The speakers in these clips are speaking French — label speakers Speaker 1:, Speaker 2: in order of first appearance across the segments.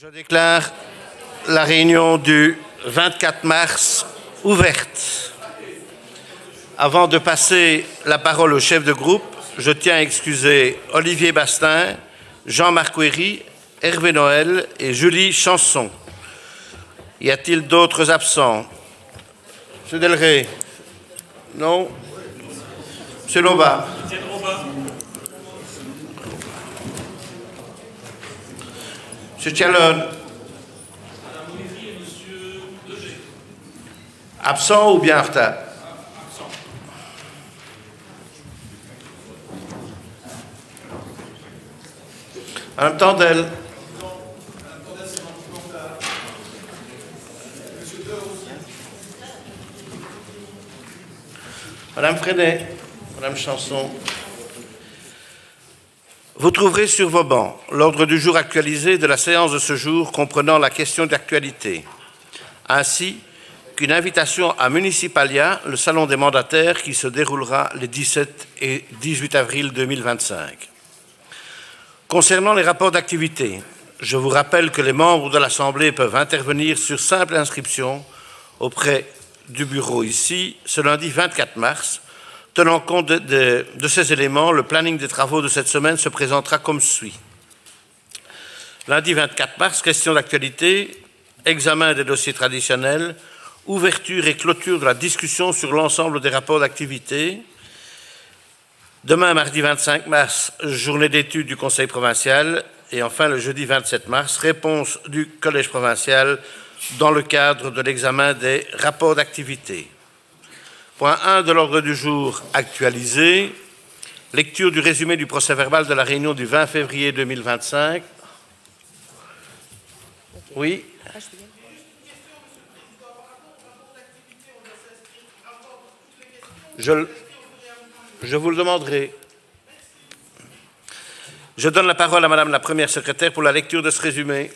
Speaker 1: Je déclare la réunion du 24 mars ouverte. Avant de passer la parole au chef de groupe, je tiens à excuser Olivier Bastin, Jean-Marc Ouéry, Hervé Noël et Julie Chanson. Y a-t-il d'autres absents? Monsieur Delray? Non. Monsieur Loba? Monsieur Tchalon? Absent ou bien en retard? Madame Tandel? Madame Freinet? Madame Chanson? Vous trouverez sur vos bancs l'ordre du jour actualisé de la séance de ce jour comprenant la question d'actualité, ainsi qu'une invitation à Municipalia, le salon des mandataires qui se déroulera les 17 et 18 avril 2025. Concernant les rapports d'activité, je vous rappelle que les membres de l'Assemblée peuvent intervenir sur simple inscription auprès du bureau ici ce lundi 24 mars. Tenant compte de ces éléments, le planning des travaux de cette semaine se présentera comme suit. Lundi 24 mars, question d'actualité, examen des dossiers traditionnels, ouverture et clôture de la discussion sur l'ensemble des rapports d'activité. Demain, mardi 25 mars, journée d'études du Conseil provincial. Et enfin, le jeudi 27 mars, réponse du Collège provincial dans le cadre de l'examen des rapports d'activité. Point 1 de l'ordre du jour actualisé, lecture du résumé du procès-verbal de la réunion du 20 février 2025. Oui. Je vous le demanderai. Je donne la parole à Madame la Première secrétaire pour la lecture de ce résumé.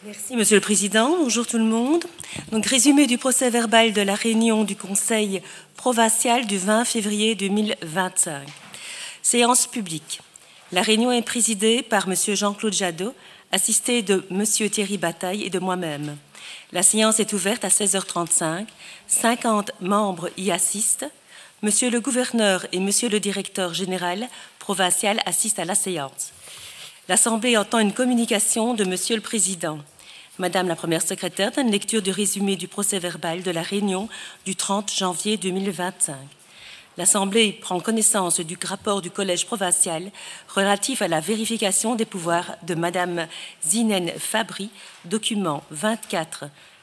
Speaker 2: Merci, Monsieur le Président. Bonjour tout le monde. Donc, résumé du procès-verbal de la réunion du Conseil provincial du 20 février 2025. Séance publique. La réunion est présidée par Monsieur Jean-Claude Jadot, assisté de Monsieur Thierry Bataille et de moi-même. La séance est ouverte à 16h35. 50 membres y assistent. Monsieur le gouverneur et Monsieur le directeur général provincial assistent à la séance. L'Assemblée entend une communication de Monsieur le Président. Madame la Première secrétaire donne lecture du résumé du procès-verbal de la réunion du 30 janvier 2025. L'Assemblée prend connaissance du rapport du Collège provincial relatif à la vérification des pouvoirs de Madame Zinène Fabry, document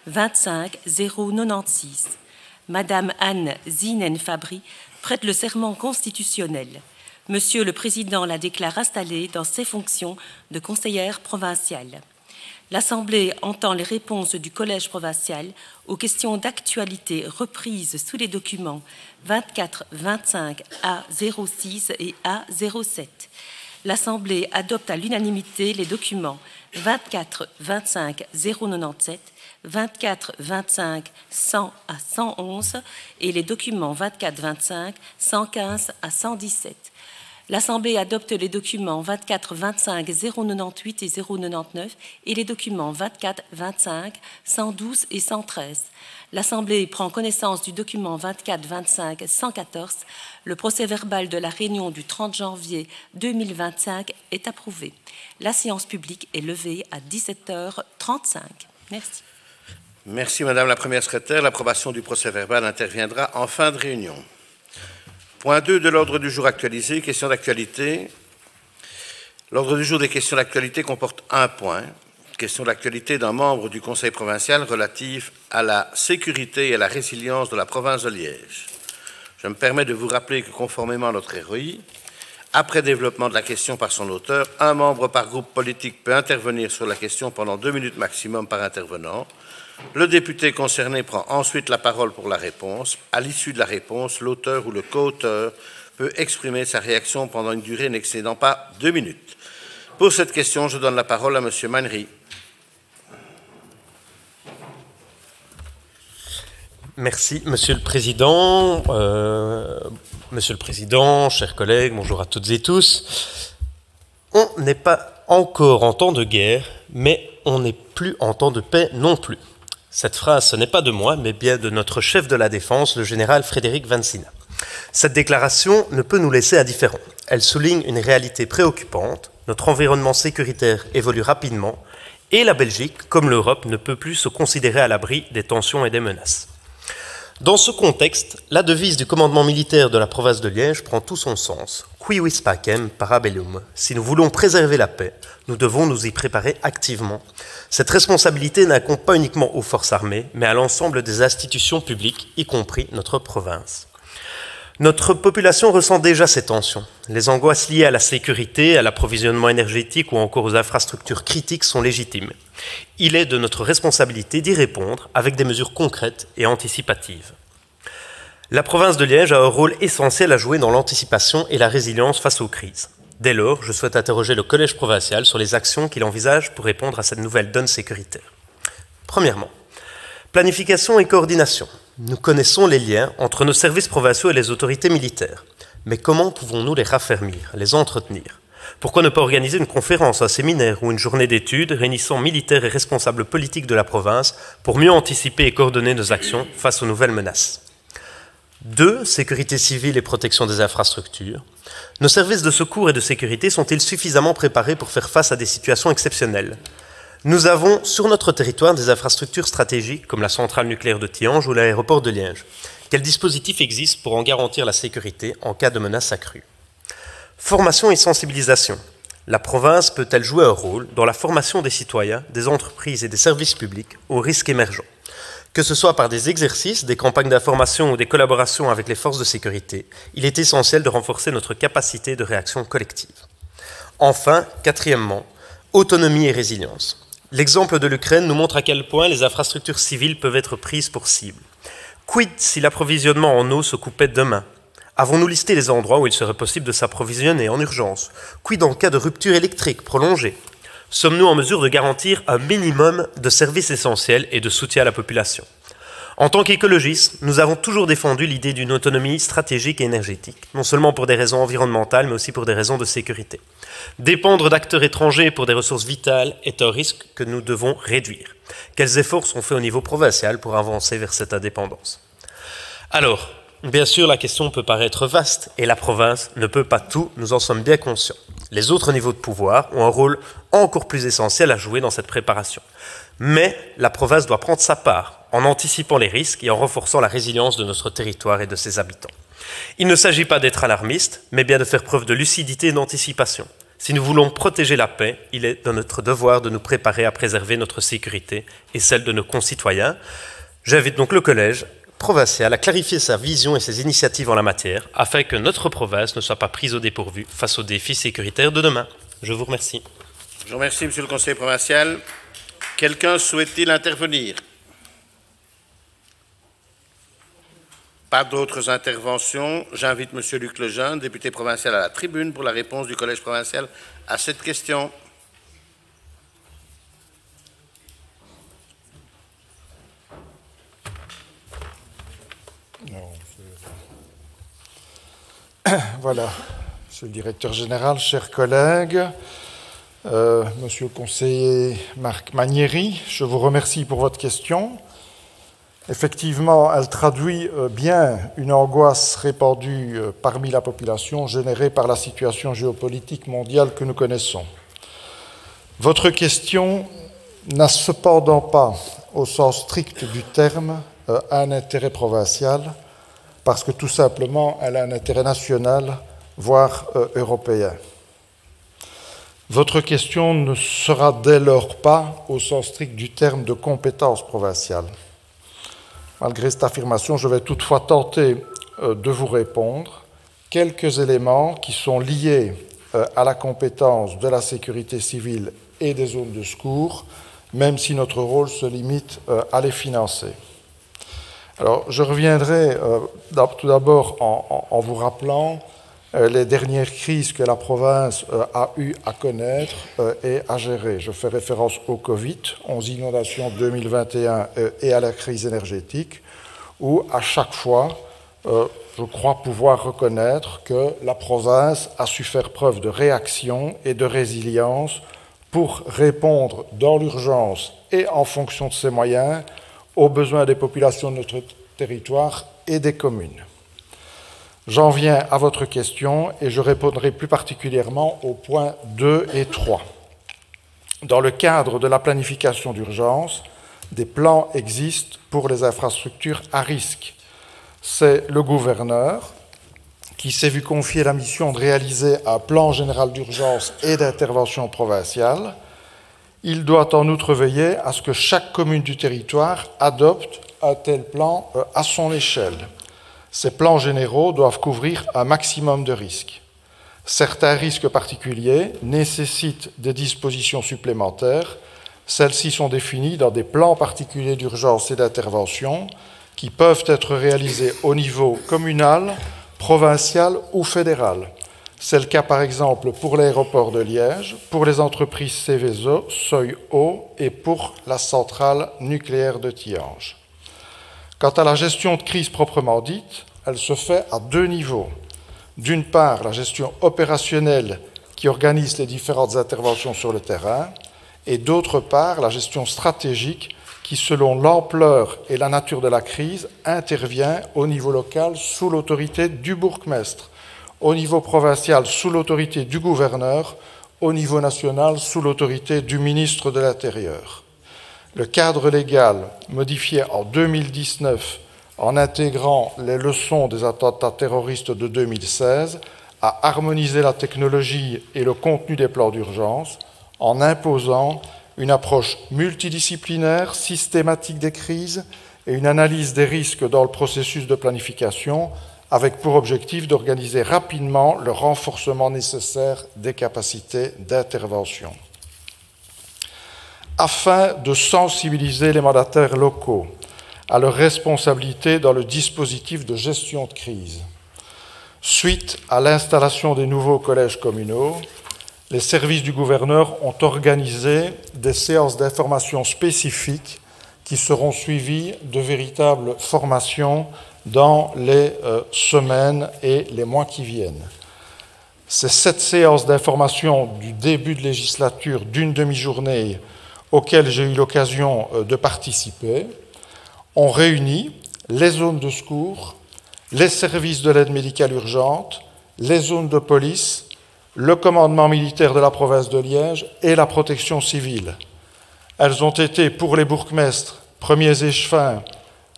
Speaker 2: 24-25-096. Madame Anne Zinène Fabry prête le serment constitutionnel. Monsieur le Président la déclare installée dans ses fonctions de conseillère provinciale. L'Assemblée entend les réponses du Collège provincial aux questions d'actualité reprises sous les documents 24-25 A06 et A07. L'Assemblée adopte à l'unanimité les documents 24-25-097, 24-25-100 à 111 et les documents 24-25, 115 à 117. L'Assemblée adopte les documents 24-25, 098 et 099 et les documents 24-25, 112 et 113. L'Assemblée prend connaissance du document 24-25, 114. Le procès-verbal de la réunion du 30 janvier 2025 est approuvé. La séance publique est levée à 17h35. Merci.
Speaker 1: Merci, Madame la Première secrétaire. L'approbation du procès-verbal interviendra en fin de réunion. Point 2 de l'ordre du jour actualisé, questions d'actualité. L'ordre du jour des questions d'actualité comporte un point, question d'actualité d'un membre du Conseil provincial relatif à la sécurité et à la résilience de la province de Liège. Je me permets de vous rappeler que conformément à notre ROI, après développement de la question par son auteur, un membre par groupe politique peut intervenir sur la question pendant 2 minutes maximum par intervenant. Le député concerné prend ensuite la parole pour la réponse. À l'issue de la réponse, l'auteur ou le co-auteur peut exprimer sa réaction pendant une durée n'excédant pas 2 minutes. Pour cette question, je donne la parole à Monsieur Mannery.
Speaker 3: Merci, Monsieur le Président. Monsieur le Président, chers collègues, bonjour à toutes et tous. On n'est pas encore en temps de guerre, mais on n'est plus en temps de paix non plus. Cette phrase, ce n'est pas de moi, mais bien de notre chef de la Défense, le général Frédéric Vansina. Cette déclaration ne peut nous laisser indifférents. Elle souligne une réalité préoccupante. Notre environnement sécuritaire évolue rapidement et la Belgique, comme l'Europe, ne peut plus se considérer à l'abri des tensions et des menaces. Dans ce contexte, la devise du commandement militaire de la province de Liège prend tout son sens. Qui vis pacem, para bellum. Si nous voulons préserver la paix, nous devons nous y préparer activement. Cette responsabilité n'incombe pas uniquement aux forces armées, mais à l'ensemble des institutions publiques, y compris notre province. Notre population ressent déjà ces tensions. Les angoisses liées à la sécurité, à l'approvisionnement énergétique ou encore aux infrastructures critiques sont légitimes. Il est de notre responsabilité d'y répondre avec des mesures concrètes et anticipatives. La province de Liège a un rôle essentiel à jouer dans l'anticipation et la résilience face aux crises. Dès lors, je souhaite interroger le Collège provincial sur les actions qu'il envisage pour répondre à cette nouvelle donne sécuritaire. Premièrement, planification et coordination. Nous connaissons les liens entre nos services provinciaux et les autorités militaires. Mais comment pouvons-nous les raffermir, les entretenir? Pourquoi ne pas organiser une conférence, un séminaire ou une journée d'études réunissant militaires et responsables politiques de la province pour mieux anticiper et coordonner nos actions face aux nouvelles menaces? 2. Sécurité civile et protection des infrastructures. Nos services de secours et de sécurité sont-ils suffisamment préparés pour faire face à des situations exceptionnelles? Nous avons sur notre territoire des infrastructures stratégiques comme la centrale nucléaire de Tihange ou l'aéroport de Liège. Quels dispositifs existent pour en garantir la sécurité en cas de menace accrue? Formation et sensibilisation. La province peut-elle jouer un rôle dans la formation des citoyens, des entreprises et des services publics aux risques émergents? Que ce soit par des exercices, des campagnes d'information ou des collaborations avec les forces de sécurité, il est essentiel de renforcer notre capacité de réaction collective. Enfin, quatrièmement, autonomie et résilience. L'exemple de l'Ukraine nous montre à quel point les infrastructures civiles peuvent être prises pour cible. Quid si l'approvisionnement en eau se coupait demain? Avons-nous listé les endroits où il serait possible de s'approvisionner en urgence? Quid en cas de rupture électrique prolongée? Sommes-nous en mesure de garantir un minimum de services essentiels et de soutien à la population? En tant qu'écologistes, nous avons toujours défendu l'idée d'une autonomie stratégique et énergétique, non seulement pour des raisons environnementales, mais aussi pour des raisons de sécurité. Dépendre d'acteurs étrangers pour des ressources vitales est un risque que nous devons réduire. Quels efforts sont faits au niveau provincial pour avancer vers cette indépendance? Alors, bien sûr, la question peut paraître vaste, et la province ne peut pas tout, nous en sommes bien conscients. Les autres niveaux de pouvoir ont un rôle encore plus essentiel à jouer dans cette préparation. Mais la province doit prendre sa part, en anticipant les risques et en renforçant la résilience de notre territoire et de ses habitants. Il ne s'agit pas d'être alarmiste, mais bien de faire preuve de lucidité et d'anticipation. Si nous voulons protéger la paix, il est de notre devoir de nous préparer à préserver notre sécurité et celle de nos concitoyens. J'invite donc le Collège provincial à clarifier sa vision et ses initiatives en la matière, afin que notre province ne soit pas prise au dépourvu face aux défis sécuritaires de demain. Je vous remercie.
Speaker 1: Je vous remercie, Monsieur le Conseiller provincial. Quelqu'un souhaite-t-il intervenir? Pas d'autres interventions. J'invite M. Luc Lejeune, député provincial, à la tribune pour la réponse du Collège provincial à cette question.
Speaker 4: Voilà, Monsieur le Directeur général, chers collègues, Monsieur le Conseiller Marc Magnéry, je vous remercie pour votre question. Effectivement, elle traduit bien une angoisse répandue parmi la population générée par la situation géopolitique mondiale que nous connaissons. Votre question n'a cependant pas, au sens strict du terme, un intérêt provincial, parce que tout simplement, elle a un intérêt national, voire européen. Votre question ne sera dès lors pas, au sens strict du terme, de compétence provinciale. Malgré cette affirmation, je vais toutefois tenter de vous répondre. Quelques éléments qui sont liés à la compétence de la sécurité civile et des zones de secours, même si notre rôle se limite à les financer. Alors, je reviendrai tout d'abord en vous rappelant les dernières crises que la province a eu à connaître et à gérer. Je fais référence au Covid, aux inondations 2021 et à la crise énergétique, où à chaque fois, je crois pouvoir reconnaître que la province a su faire preuve de réaction et de résilience pour répondre dans l'urgence et en fonction de ses moyens aux besoins des populations de notre territoire et des communes. J'en viens à votre question et je répondrai plus particulièrement aux points 2 et 3. Dans le cadre de la planification d'urgence, des plans existent pour les infrastructures à risque. C'est le gouverneur qui s'est vu confier la mission de réaliser un plan général d'urgence et d'intervention provinciale. Il doit en outre veiller à ce que chaque commune du territoire adopte un tel plan à son échelle. Ces plans généraux doivent couvrir un maximum de risques. Certains risques particuliers nécessitent des dispositions supplémentaires. Celles-ci sont définies dans des plans particuliers d'urgence et d'intervention qui peuvent être réalisés au niveau communal, provincial ou fédéral. C'est le cas par exemple pour l'aéroport de Liège, pour les entreprises Céveso, Seuil Haut et pour la centrale nucléaire de Tihange. Quant à la gestion de crise proprement dite, elle se fait à deux niveaux. D'une part, la gestion opérationnelle qui organise les différentes interventions sur le terrain, et d'autre part, la gestion stratégique qui, selon l'ampleur et la nature de la crise, intervient au niveau local sous l'autorité du bourgmestre, au niveau provincial sous l'autorité du gouverneur, au niveau national sous l'autorité du ministre de l'Intérieur. Le cadre légal, modifié en 2019 en intégrant les leçons des attentats terroristes de 2016, a harmonisé la technologie et le contenu des plans d'urgence en imposant une approche multidisciplinaire, systématique des crises et une analyse des risques dans le processus de planification avec pour objectif d'organiser rapidement le renforcement nécessaire des capacités d'intervention. Afin de sensibiliser les mandataires locaux à leurs responsabilités dans le dispositif de gestion de crise, suite à l'installation des nouveaux collèges communaux, les services du gouverneur ont organisé des séances d'information spécifiques qui seront suivies de véritables formations dans les semaines et les mois qui viennent. Ces 7 séances d'information du début de législature d'une demi-journée auxquelles j'ai eu l'occasion de participer ont réuni les zones de secours, les services de l'aide médicale urgente, les zones de police, le commandement militaire de la province de Liège et la protection civile. Elles ont été pour les bourgmestres, premiers échevins,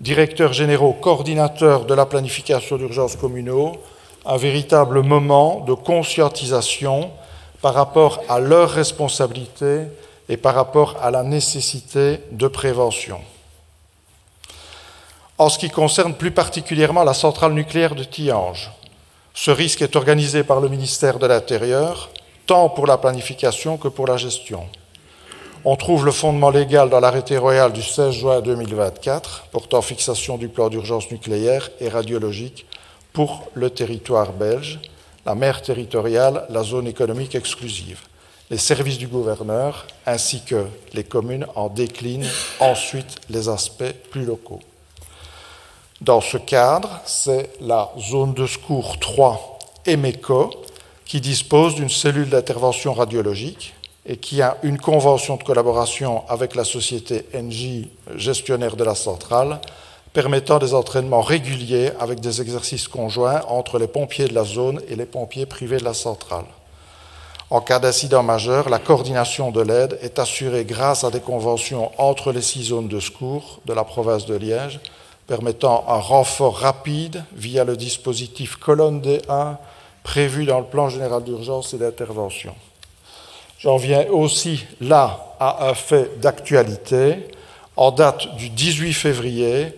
Speaker 4: directeurs généraux, coordinateurs de la planification d'urgences communaux, un véritable moment de conscientisation par rapport à leurs responsabilités et par rapport à la nécessité de prévention. En ce qui concerne plus particulièrement la centrale nucléaire de Tihange, ce risque est organisé par le ministère de l'Intérieur, tant pour la planification que pour la gestion. On trouve le fondement légal dans l'arrêté royal du 16 juin 2024 portant fixation du plan d'urgence nucléaire et radiologique pour le territoire belge, la mer territoriale, la zone économique exclusive. Les services du gouverneur ainsi que les communes en déclinent ensuite les aspects plus locaux. Dans ce cadre, c'est la zone de secours 3 EMECO qui dispose d'une cellule d'intervention radiologique et qui a une convention de collaboration avec la société NJ, gestionnaire de la centrale, permettant des entraînements réguliers avec des exercices conjoints entre les pompiers de la zone et les pompiers privés de la centrale. En cas d'incident majeur, la coordination de l'aide est assurée grâce à des conventions entre les 6 zones de secours de la province de Liège, permettant un renfort rapide via le dispositif colonne D1 prévu dans le plan général d'urgence et d'intervention. J'en viens aussi là à un fait d'actualité. En date du 18 février,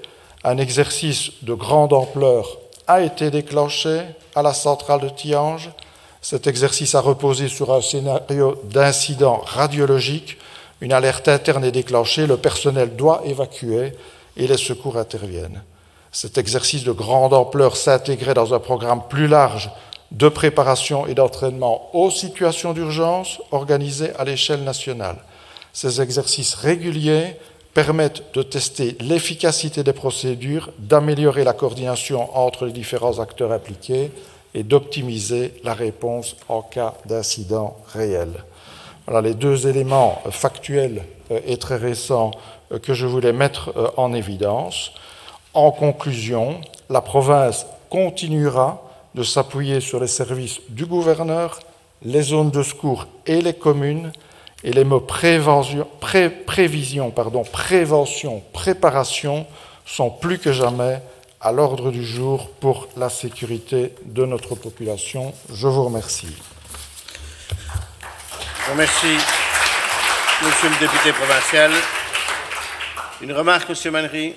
Speaker 4: un exercice de grande ampleur a été déclenché à la centrale de Tihange. Cet exercice a reposé sur un scénario d'incident radiologique. Une alerte interne est déclenchée, le personnel doit évacuer et les secours interviennent. Cet exercice de grande ampleur s'intégrait dans un programme plus large de préparation et d'entraînement aux situations d'urgence organisées à l'échelle nationale. Ces exercices réguliers permettent de tester l'efficacité des procédures, d'améliorer la coordination entre les différents acteurs impliqués et d'optimiser la réponse en cas d'incident réel. Voilà les deux éléments factuels et très récents que je voulais mettre en évidence. En conclusion, la province continuera de s'appuyer sur les services du gouverneur, les zones de secours et les communes, et les mots prévention, préparation sont plus que jamais à l'ordre du jour pour la sécurité de notre population. Je vous remercie.
Speaker 1: Merci, monsieur le député provincial. Une remarque, monsieur Mannery.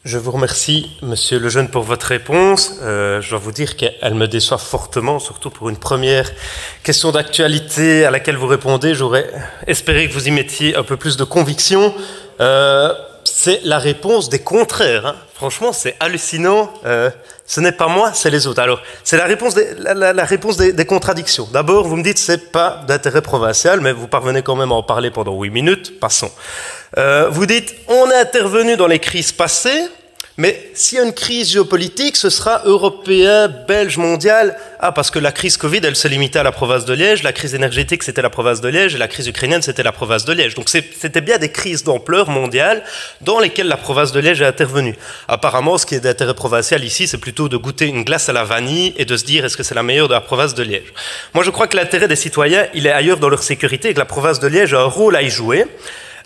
Speaker 3: Je vous remercie, Monsieur Lejeune, pour votre réponse. Je dois vous dire qu'elle me déçoit fortement, surtout pour une première question d'actualité à laquelle vous répondez. J'aurais espéré que vous y mettiez un peu plus de conviction. C'est la réponse des contraires. Hein. Franchement, c'est hallucinant. Ce n'est pas moi, c'est les autres. Alors, c'est la réponse des contradictions. D'abord, vous me dites que ce n'est pas d'intérêt provincial, mais vous parvenez quand même à en parler pendant 8 minutes. Passons. Vous dites, on est intervenu dans les crises passées, mais s'il y a une crise géopolitique, ce sera européen, belge, mondial. Ah, parce que la crise Covid, elle se limitait à la province de Liège, la crise énergétique, c'était la province de Liège, et la crise ukrainienne, c'était la province de Liège. Donc c'était bien des crises d'ampleur mondiale dans lesquelles la province de Liège est intervenue. Apparemment, ce qui est d'intérêt provincial ici, c'est plutôt de goûter une glace à la vanille et de se dire, est-ce que c'est la meilleure de la province de Liège? Moi, je crois que l'intérêt des citoyens, il est ailleurs dans leur sécurité et que la province de Liège a un rôle à y jouer.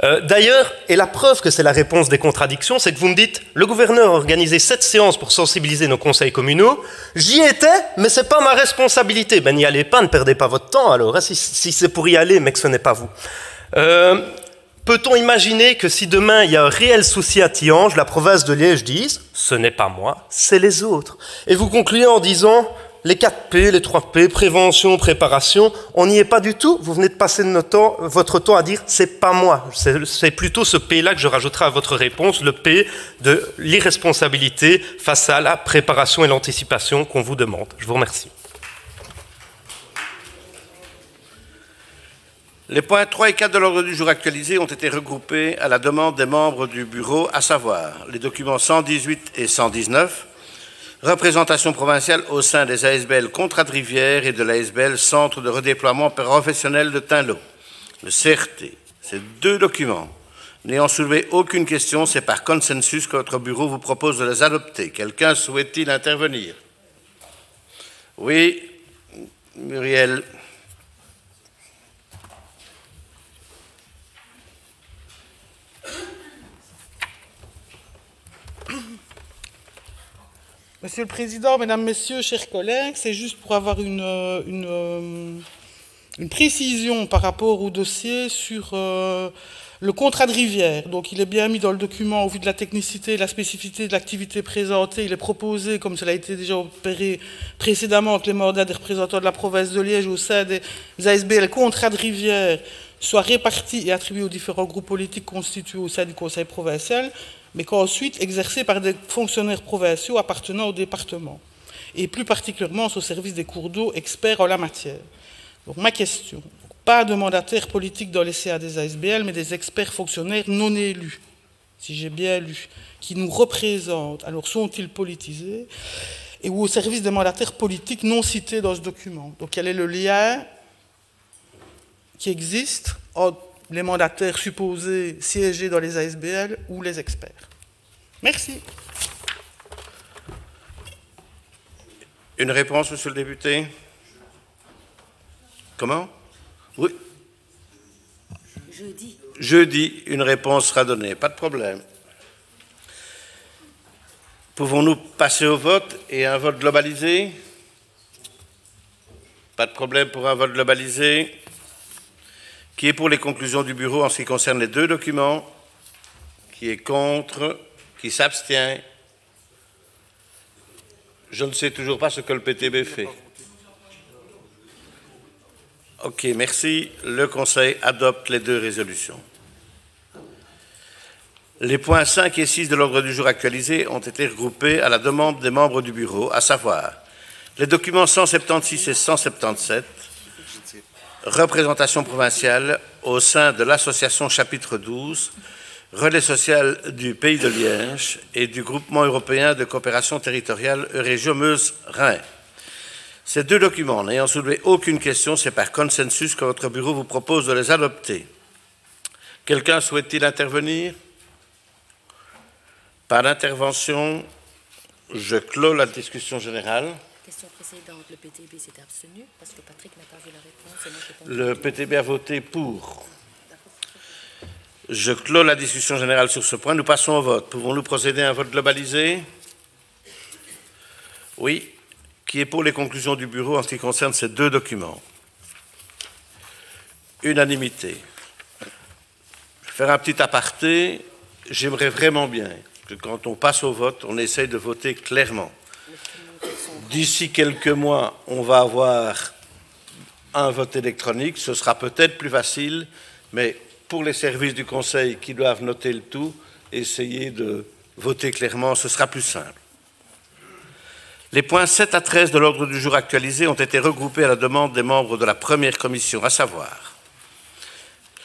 Speaker 3: D'ailleurs, et la preuve que c'est la réponse des contradictions, c'est que vous me dites, le gouverneur a organisé 7 séances pour sensibiliser nos conseils communaux, j'y étais, mais c'est pas ma responsabilité. Ben n'y allez pas, ne perdez pas votre temps alors, hein, si c'est pour y aller, mais que ce n'est pas vous. Peut-on imaginer que si demain il y a un réel souci à Tihange, la province de Liège dise, ce n'est pas moi, c'est les autres. Et vous concluez en disant, les 4 P, les 3 P, prévention, préparation, on n'y est pas du tout. Vous venez de passer votre temps à dire « c'est pas moi ». C'est plutôt ce P-là que je rajouterai à votre réponse, le P de l'irresponsabilité face à la préparation et l'anticipation qu'on vous demande. Je vous remercie.
Speaker 1: Les points 3 et 4 de l'ordre du jour actualisés ont été regroupés à la demande des membres du bureau, à savoir les documents 118 et 119, représentation provinciale au sein des ASBL Contrat de Rivière et de l'ASBL Centre de redéploiement professionnel de Tinlot, le CRT. Ces 2 documents, n'ayant soulevé aucune question, c'est par consensus que votre bureau vous propose de les adopter. Quelqu'un souhaite-t-il intervenir? Oui, Muriel.
Speaker 5: Monsieur le Président, Mesdames, Messieurs, chers collègues, c'est juste pour avoir une précision par rapport au dossier sur le contrat de rivière. Donc il est bien mis dans le document au vu de la technicité et de la spécificité de l'activité présentée. Il est proposé, comme cela a été déjà opéré précédemment, que les mandats des représentants de la province de Liège au sein des ASBL contrat de rivière soient répartis et attribués aux différents groupes politiques constitués au sein du conseil provincial, mais qu'ensuite exercés par des fonctionnaires provinciaux appartenant au département, et plus particulièrement au service des cours d'eau experts en la matière. Donc ma question, pas de mandataires politiques dans les CA des ASBL, mais des experts fonctionnaires non élus, si j'ai bien lu, qui nous représentent. Alors sont-ils politisés? Et ou au service des mandataires politiques non cités dans ce document. Donc quel est le lien qui existe entre les mandataires supposés siéger dans les ASBL ou les experts? Merci.
Speaker 1: Une réponse, monsieur le député? Comment? Oui. Jeudi, une réponse sera donnée. Pas de problème. Pouvons-nous passer au vote et un vote globalisé? Pas de problème pour un vote globalisé. Qui est pour les conclusions du bureau en ce qui concerne les 2 documents? Qui est contre? Qui s'abstient? Je ne sais toujours pas ce que le PTB fait. Ok, merci. Le Conseil adopte les 2 résolutions. Les points 5 et 6 de l'ordre du jour actualisé ont été regroupés à la demande des membres du bureau, à savoir les documents 176 et 177, représentation provinciale au sein de l'association chapitre 12, relais social du Pays de Liège et du Groupement européen de coopération territoriale Eurégion Meuse-Rhin. Ces deux documents, n'ayant soulevé aucune question, c'est par consensus que votre bureau vous propose de les adopter. Quelqu'un souhaite-t-il intervenir? Pas d'intervention. Je clôt la discussion générale.
Speaker 2: Question précédente, le PTB s'est abstenu parce que Patrick n'a pas vu la réponse.
Speaker 1: Le PTB a voté pour. Je clôt la discussion générale sur ce point. Nous passons au vote. Pouvons-nous procéder à un vote globalisé? Oui. Qui est pour les conclusions du bureau en ce qui concerne ces deux documents? Unanimité. Je vais faire un petit aparté. J'aimerais vraiment bien que quand on passe au vote, on essaye de voter clairement. D'ici quelques mois, on va avoir un vote électronique. Ce sera peut-être plus facile, mais pour les services du Conseil qui doivent noter le tout, essayer de voter clairement, ce sera plus simple. Les points 7 à 13 de l'ordre du jour actualisé ont été regroupés à la demande des membres de la première commission, à savoir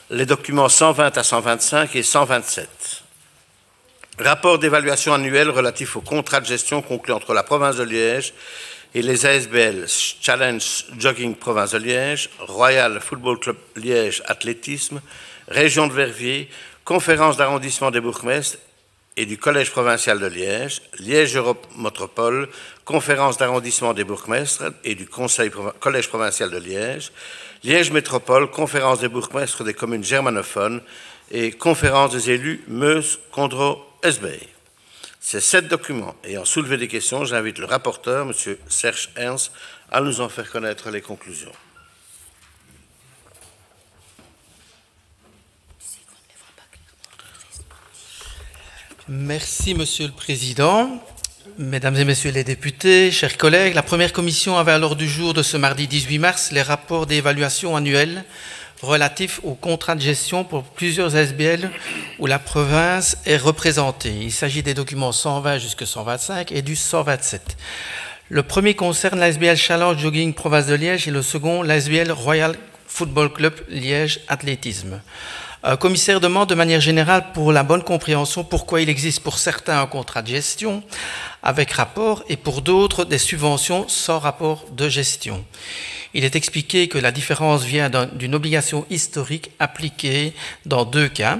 Speaker 1: les documents 120 à 125 et 127. Rapport d'évaluation annuel relatif au contrat de gestion conclu entre la province de Liège et les ASBL Challenge Jogging Province de Liège, Royal Football Club Liège Athlétisme, Région de Verviers, conférence d'arrondissement des bourgmestres et du Collège provincial de Liège, Liège Europe Métropole, conférence d'arrondissement des bourgmestres et du Collège provincial de Liège, Liège Métropole, conférence des bourgmestres des communes germanophones et conférence des élus Meuse-Condro-Esbey. Ces 7 documents ayant soulevé des questions, j'invite le rapporteur, M. Serge Ernst, à nous en faire connaître les conclusions.
Speaker 6: Merci, Monsieur le Président. Mesdames et Messieurs les députés, chers collègues, la première commission avait à l'ordre du jour de ce mardi 18 mars les rapports d'évaluation annuels relatifs au contrat de gestion pour plusieurs SBL où la province est représentée. Il s'agit des documents 120 jusqu'à 125 et du 127. Le premier concerne l'ASBL Challenge Jogging Province de Liège et le second l'ASBL Royal Football Club Liège Athlétisme. Commissaire demande de manière générale pour la bonne compréhension pourquoi il existe pour certains un contrat de gestion avec rapport et pour d'autres des subventions sans rapport de gestion. Il est expliqué que la différence vient d'une obligation historique appliquée dans 2 cas.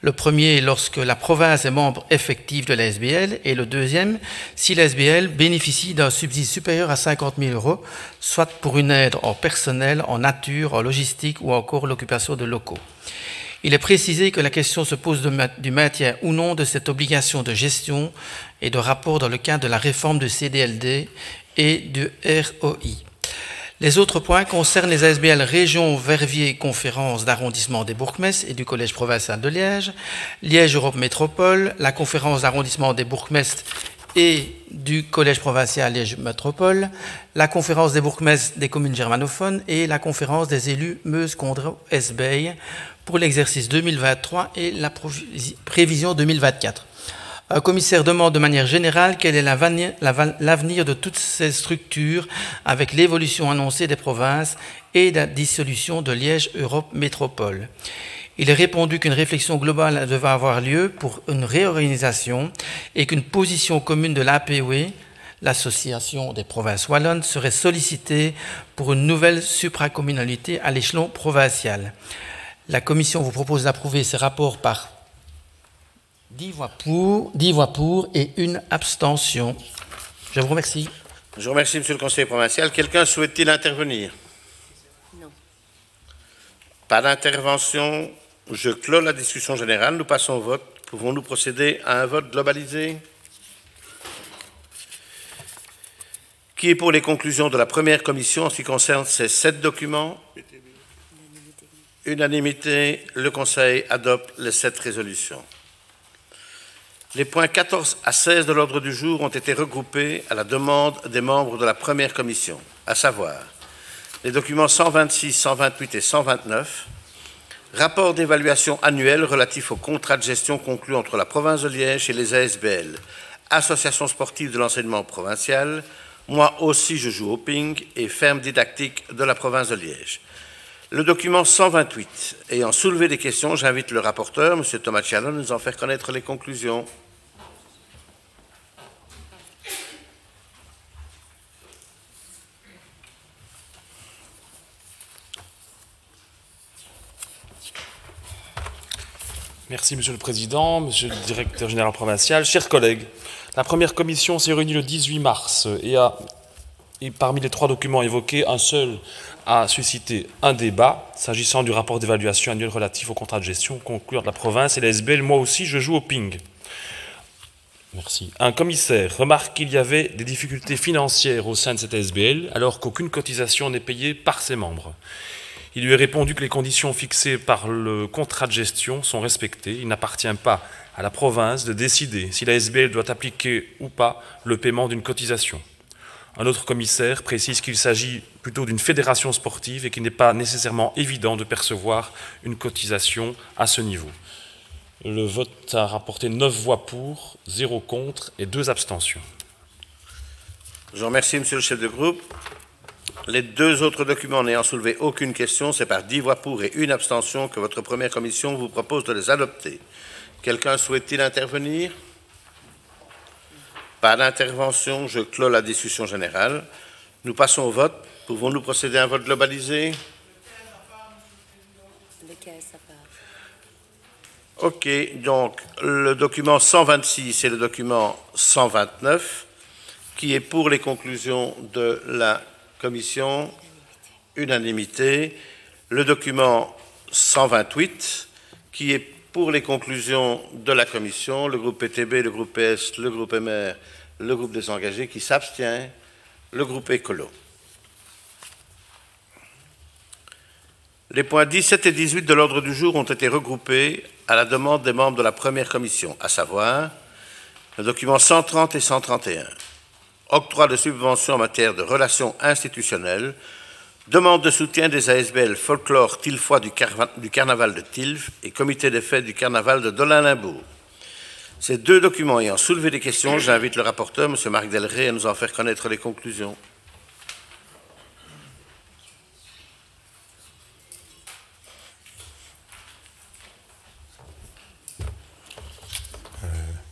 Speaker 6: Le premier est lorsque la province est membre effectif de la SBL et le deuxième si la SBL bénéficie d'un subside supérieur à 50 000 €, soit pour une aide en personnel, en nature, en logistique ou encore l'occupation de locaux. Il est précisé que la question se pose du maintien ou non de cette obligation de gestion et de rapport dans le cadre de la réforme du CDLD et du ROI. Les autres points concernent les ASBL Région Verviers Conférence d'arrondissement des bourgmestres et du Collège provincial de Liège, Liège Europe Métropole, la conférence d'arrondissement des bourgmestres et du Collège provincial Liège Métropole, la conférence des bourgmestres des communes germanophones et la conférence des élus Meuse-Condro-Esbey pour l'exercice 2023 et la prévision 2024. Un commissaire demande de manière générale quel est l'avenir de toutes ces structures avec l'évolution annoncée des provinces et la dissolution de Liège Europe Métropole. Il est répondu qu'une réflexion globale devait avoir lieu pour une réorganisation et qu'une position commune de l'APW, l'Association des provinces wallonnes, serait sollicitée pour une nouvelle supracommunalité à l'échelon provincial. La Commission vous propose d'approuver ces rapports par 10 voix pour et 1 abstention. Je vous remercie.
Speaker 1: Je vous remercie, Monsieur le conseiller provincial. Quelqu'un souhaite-t-il intervenir?
Speaker 2: Non.
Speaker 1: Pas d'intervention. Je clôt la discussion générale. Nous passons au vote. Pouvons-nous procéder à un vote globalisé? Qui est pour les conclusions de la première commission en ce qui concerne ces 7 documents? Unanimité. Le Conseil adopte les 7 résolutions. Les points 14 à 16 de l'ordre du jour ont été regroupés à la demande des membres de la première commission, à savoir les documents 126, 128 et 129, rapport d'évaluation annuel relatif au contrat de gestion conclu entre la province de Liège et les ASBL, Association sportive de l'enseignement provincial, Moi aussi je joue au ping et ferme didactique de la province de Liège. Le document 128 ayant soulevé des questions, j'invite le rapporteur, M. Tomaciano, à nous en faire connaître les conclusions.
Speaker 7: Merci, Monsieur le Président, Monsieur le Directeur général provincial, chers collègues. La première commission s'est réunie le 18 mars et parmi les 3 documents évoqués, un seul a suscité un débat s'agissant du rapport d'évaluation annuel relatif au contrat de gestion conclure de la province et la SBL. Moi aussi, je joue au ping. Merci. Un commissaire remarque qu'il y avait des difficultés financières au sein de cette SBL alors qu'aucune cotisation n'est payée par ses membres. Il lui est répondu que les conditions fixées par le contrat de gestion sont respectées. Il n'appartient pas à la province de décider si la SBL doit appliquer ou pas le paiement d'une cotisation. Un autre commissaire précise qu'il s'agit plutôt d'une fédération sportive et qu'il n'est pas nécessairement évident de percevoir une cotisation à ce niveau. Le vote a rapporté 9 voix pour, 0 contre et 2 abstentions.
Speaker 1: Je vous remercie, Monsieur le chef de groupe. Les 2 autres documents n'ayant soulevé aucune question, c'est par 10 voix pour et 1 abstention que votre première commission vous propose de les adopter. Quelqu'un souhaite-t-il intervenir? Pas d'intervention, je clôt la discussion générale. Nous passons au vote. Pouvons-nous procéder à un vote globalisé? OK, donc le document 126 et le document 129, qui est pour les conclusions de la commission, unanimité. Le document 128, qui est pour les conclusions de la commission, le groupe PTB, le groupe PS, le groupe MR, le groupe des engagés, qui s'abstient, le groupe écolo. Les points 17 et 18 de l'ordre du jour ont été regroupés à la demande des membres de la première commission, à savoir le document 130 et 131. Octroi de subventions en matière de relations institutionnelles, demande de soutien des ASBL Folklore Tilfoy du Carnaval de Tilf et Comité des fêtes du Carnaval de Dolin-Limbourg. Ces 2 documents ayant soulevé des questions, j'invite le rapporteur, M. Marc Delray, à nous en faire connaître les conclusions.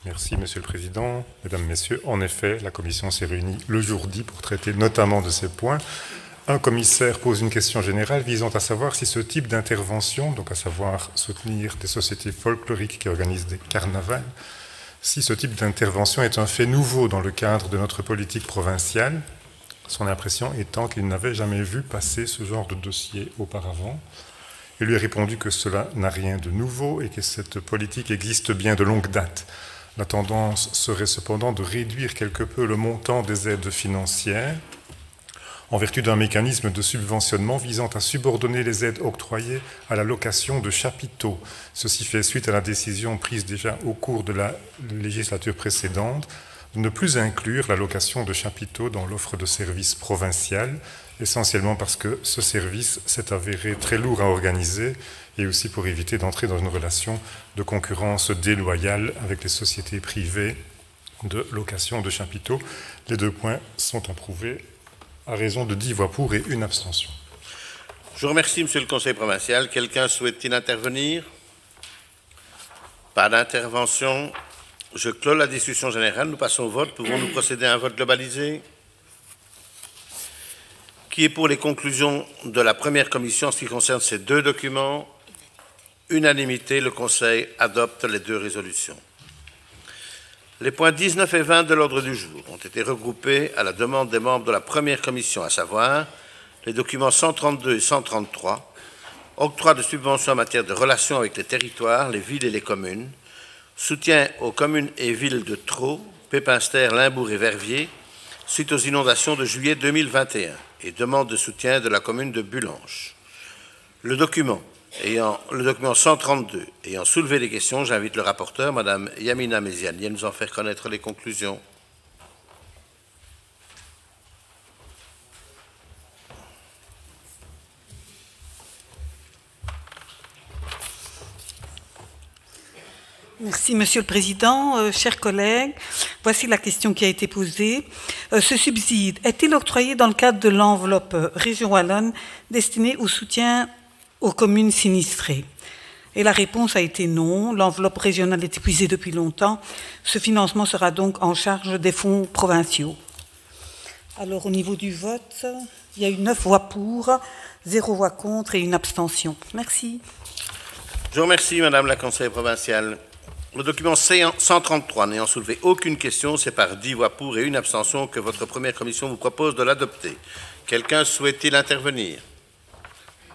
Speaker 8: Merci, Monsieur le Président. Mesdames, Messieurs, en effet, la Commission s'est réunie le jour dit pour traiter notamment de ces points. Un commissaire pose une question générale visant à savoir si ce type d'intervention, donc à savoir soutenir des sociétés folkloriques qui organisent des carnavals, si ce type d'intervention est un fait nouveau dans le cadre de notre politique provinciale, son impression étant qu'il n'avait jamais vu passer ce genre de dossier auparavant. Il lui a répondu que cela n'a rien de nouveau et que cette politique existe bien de longue date. La tendance serait cependant de réduire quelque peu le montant des aides financières en vertu d'un mécanisme de subventionnement visant à subordonner les aides octroyées à la location de chapiteaux. Ceci fait suite à la décision prise déjà au cours de la législature précédente de ne plus inclure la location de chapiteaux dans l'offre de services provinciale, essentiellement parce que ce service s'est avéré très lourd à organiser et aussi pour éviter d'entrer dans une relation de concurrence déloyale avec les sociétés privées de location de chapiteaux. Les 2 points sont approuvés à raison de 10 voix pour et 1 abstention.
Speaker 1: Je vous remercie, Monsieur le Conseil provincial. Quelqu'un souhaite-t-il intervenir? Pas d'intervention. Je clôt la discussion générale. Nous passons au vote. Pouvons-nous procéder à un vote globalisé? Qui est pour les conclusions de la première commission en ce qui concerne ces 2 documents? Unanimité, le Conseil adopte les 2 résolutions. Les points 19 et 20 de l'ordre du jour ont été regroupés à la demande des membres de la première commission, à savoir les documents 132 et 133, octroi de subventions en matière de relations avec les territoires, les villes et les communes, soutien aux communes et villes de Traux, Pépinster, Limbourg et Verviers, suite aux inondations de juillet 2021, et demande de soutien de la commune de Bulanche. Le document 132 ayant soulevé des questions, j'invite le rapporteur, Mme Yamina Méziani, à nous en faire connaître les conclusions.
Speaker 9: Merci, Monsieur le Président. Chers collègues, voici la question qui a été posée. Ce subside est-il octroyé dans le cadre de l'enveloppe Région Wallonne destinée au soutien aux communes sinistrées. Et la réponse a été non. L'enveloppe régionale est épuisée depuis longtemps. Ce financement sera donc en charge des fonds provinciaux. Alors, au niveau du vote, il y a eu 9 voix pour, 0 voix contre et une abstention. Merci.
Speaker 1: Je vous remercie, Madame la conseillère provinciale. Le document 133 n'ayant soulevé aucune question, c'est par 10 voix pour et une abstention que votre première commission vous propose de l'adopter. Quelqu'un souhaite-t-il intervenir?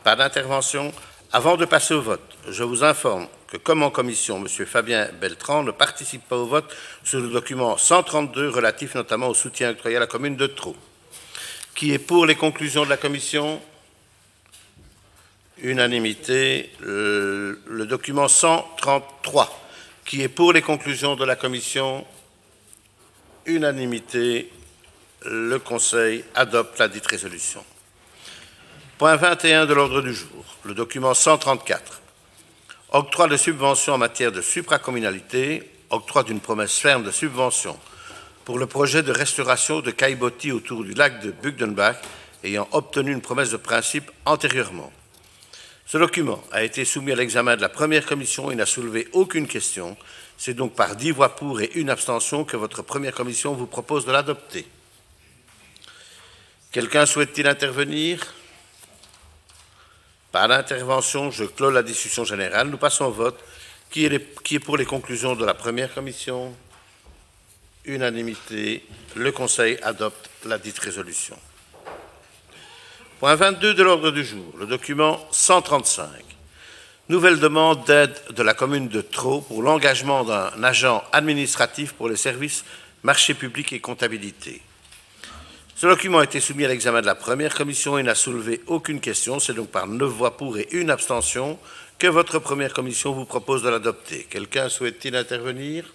Speaker 1: Pas d'intervention. Avant de passer au vote, je vous informe que, comme en commission, M. Fabien Beltran ne participe pas au vote sur le document 132 relatif notamment au soutien octroyé à la commune de Trot. Qui est pour les conclusions de la commission? Unanimité. Le document 133. Qui est pour les conclusions de la commission? Unanimité. Le Conseil adopte la dite résolution. Point 21 de l'ordre du jour. Le document 134. Octroi de subventions en matière de supracommunalité. Octroi d'une promesse ferme de subvention pour le projet de restauration de caillebotis autour du lac de Bugdenbach, ayant obtenu une promesse de principe antérieurement. Ce document a été soumis à l'examen de la première commission et n'a soulevé aucune question. C'est donc par 10 voix pour et une abstention que votre première commission vous propose de l'adopter. Quelqu'un souhaite-t-il intervenir? Pas d'intervention, je clôt la discussion générale. Nous passons au vote. Qui est pour les conclusions de la première commission? Unanimité. Le Conseil adopte la dite résolution. Point 22 de l'ordre du jour, le document 135. Nouvelle demande d'aide de la commune de Trot pour l'engagement d'un agent administratif pour les services marchés publics et comptabilité. Ce document a été soumis à l'examen de la première commission et n'a soulevé aucune question. C'est donc par 9 voix pour et une abstention que votre première commission vous propose de l'adopter. Quelqu'un souhaite-t-il intervenir?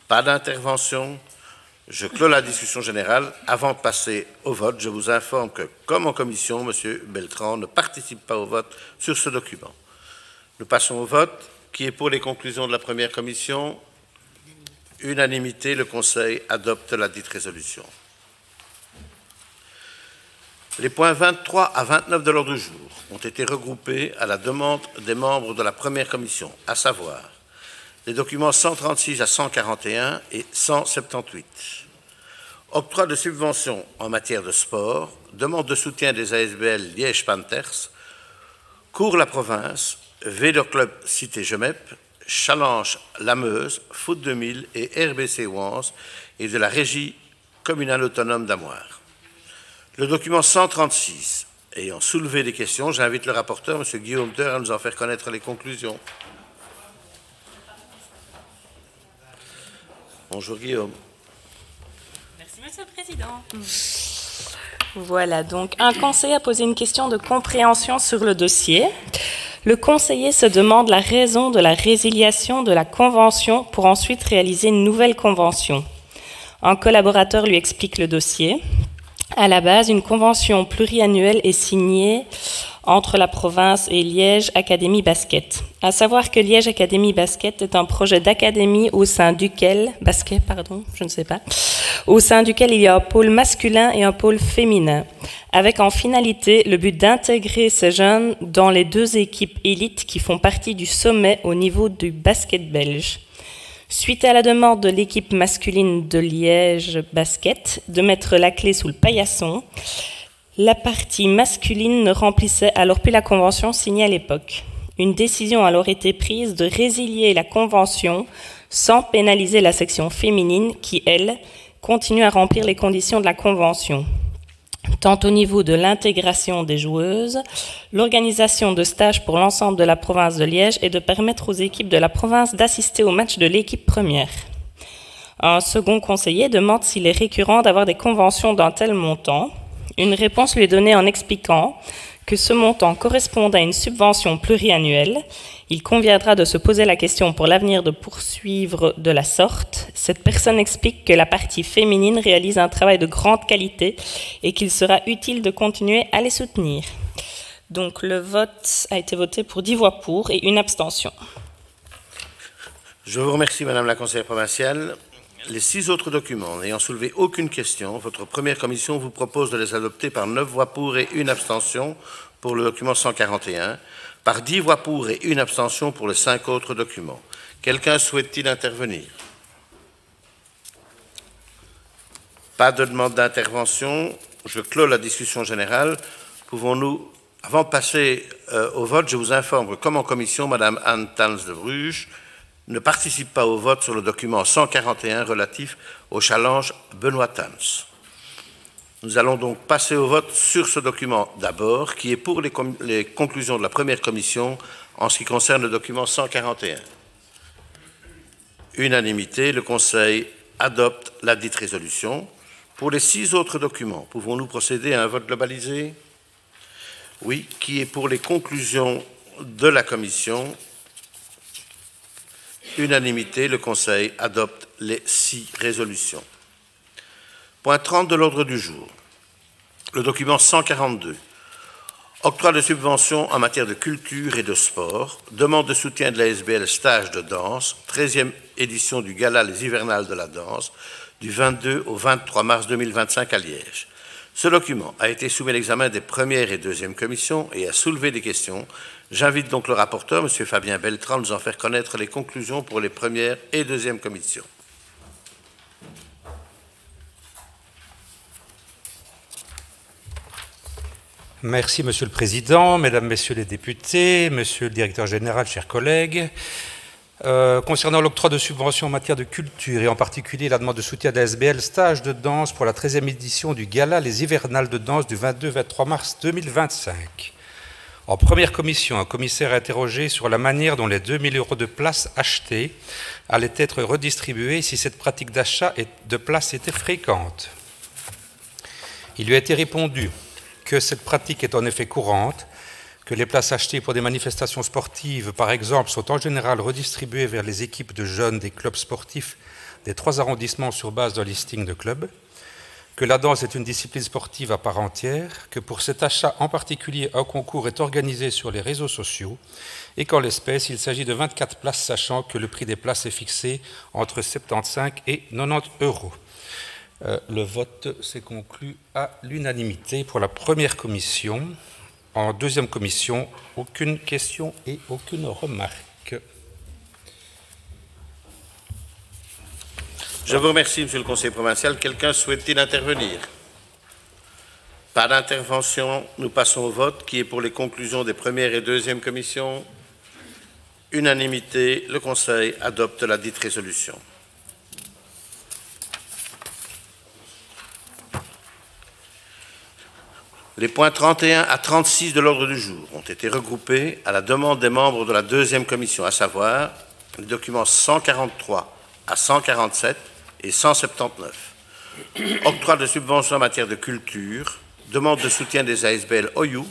Speaker 1: Pas d'intervention. Je clôt la discussion générale. Avant de passer au vote, je vous informe que, comme en commission, M. Beltran ne participe pas au vote sur ce document. Nous passons au vote. Qui est pour les conclusions de la première commission? Unanimité. Le Conseil adopte la dite résolution. Les points 23 à 29 de l'ordre du jour ont été regroupés à la demande des membres de la première commission, à savoir les documents 136 à 141 et 178. Octroi de subventions en matière de sport, demande de soutien des ASBL Liège Panthers, Cours la Province, Vélo Club Cité Gemep, Challenge La Meuse, Foot 2000 et RBC Ouance et de la Régie communale autonome d'Amoir. Le document 136 ayant soulevé des questions, j'invite le rapporteur, M. Guillaume Theur, à nous en faire connaître les conclusions. Bonjour Guillaume.
Speaker 2: Merci Monsieur le Président. Voilà, donc un conseiller a posé une question de compréhension sur le dossier. Le conseiller se demande la raison de la résiliation de la convention pour ensuite réaliser une nouvelle convention. Un collaborateur lui explique le dossier. À la base, une convention pluriannuelle est signée entre la province et Liège Académie Basket. À savoir que Liège Académie Basket est un projet d'académie au sein duquel au sein duquel il y a un pôle masculin et un pôle féminin, avec en finalité le but d'intégrer ces jeunes dans les 2 équipes élites qui font partie du sommet au niveau du basket belge. Suite à la demande de l'équipe masculine de Liège Basket de mettre la clé sous le paillasson, la partie masculine ne remplissait alors plus la convention signée à l'époque. Une décision a alors été prise de résilier la convention sans pénaliser la section féminine qui, elle, continue à remplir les conditions de la convention, tant au niveau de l'intégration des joueuses, l'organisation de stages pour l'ensemble de la province de Liège et de permettre aux équipes de la province d'assister au match de l'équipe première. Un second conseiller demande s'il est récurrent d'avoir des conventions d'un tel montant. Une réponse lui est donnée en expliquant que ce montant correspond à une subvention pluriannuelle. Il conviendra de se poser la question pour l'avenir de poursuivre de la sorte. Cette personne explique que la partie féminine réalise un travail de grande qualité et qu'il sera utile de continuer à les soutenir. Donc le vote a été voté pour 10 voix pour et une abstention.
Speaker 1: Je vous remercie, Madame la conseillère provinciale. Les 6 autres documents n'ayant soulevé aucune question, votre première commission vous propose de les adopter par 9 voix pour et une abstention. pour le document 141, par 10 voix pour et 1 abstention pour les 5 autres documents. Quelqu'un souhaite-t-il intervenir? Pas de demande d'intervention. Je clôt la discussion générale. Pouvons-nous, avant de passer au vote, je vous informe que, comme en commission, Mme Anne Tans de Bruges ne participe pas au vote sur le document 141 relatif au challenge Benoît Tans. Nous allons donc passer au vote sur ce document d'abord, qui est pour les conclusions de la première commission en ce qui concerne le document 141. Unanimité, le Conseil adopte la dite résolution. Pour les 6 autres documents, pouvons-nous procéder à un vote globalisé? Oui, qui est pour les conclusions de la commission? Unanimité, le Conseil adopte les 6 résolutions. Point 30 de l'ordre du jour. Le document 142. Octroi de subventions en matière de culture et de sport. Demande de soutien de la SBL Stage de danse. 13e édition du Gala Les Hivernales de la danse, du 22 au 23 mars 2025 à Liège. Ce document a été soumis à l'examen des premières et deuxièmes commissions et a soulevé des questions. J'invite donc le rapporteur, M. Fabien Beltrand, à nous en faire connaître les conclusions pour les premières et deuxièmes commissions.
Speaker 10: Merci, Monsieur le Président, Mesdames, Messieurs les députés, Monsieur le Directeur général, chers collègues. Concernant l'octroi de subventions en matière de culture et en particulier la demande de soutien de la SBL Stage de danse pour la 13e édition du Gala Les Hivernales de danse du 22-23 mars 2025. En première commission, un commissaire a interrogé sur la manière dont les 2 000 € de places achetées allaient être redistribuées si cette pratique d'achat de places était fréquente. Il lui a été répondu que cette pratique est en effet courante, que les places achetées pour des manifestations sportives, par exemple, sont en général redistribuées vers les équipes de jeunes des clubs sportifs des 3 arrondissements sur base d'un listing de clubs, que la danse est une discipline sportive à part entière, que pour cet achat en particulier, un concours est organisé sur les réseaux sociaux et qu'en l'espèce, il s'agit de 24 places, sachant que le prix des places est fixé entre 75 et 90 €. Le vote s'est conclu à l'unanimité pour la première commission. En deuxième commission, aucune question et aucune remarque.
Speaker 1: Je vous remercie, Monsieur le Conseiller provincial. Quelqu'un souhaite-t-il intervenir? Pas d'intervention. Nous passons au vote. Qui est pour les conclusions des premières et deuxièmes commissions? Unanimité. Le Conseil adopte la dite résolution. Les points 31 à 36 de l'ordre du jour ont été regroupés à la demande des membres de la deuxième commission, à savoir les documents 143 à 147 et 179. Octroi de subventions en matière de culture, demande de soutien des ASBL OYU,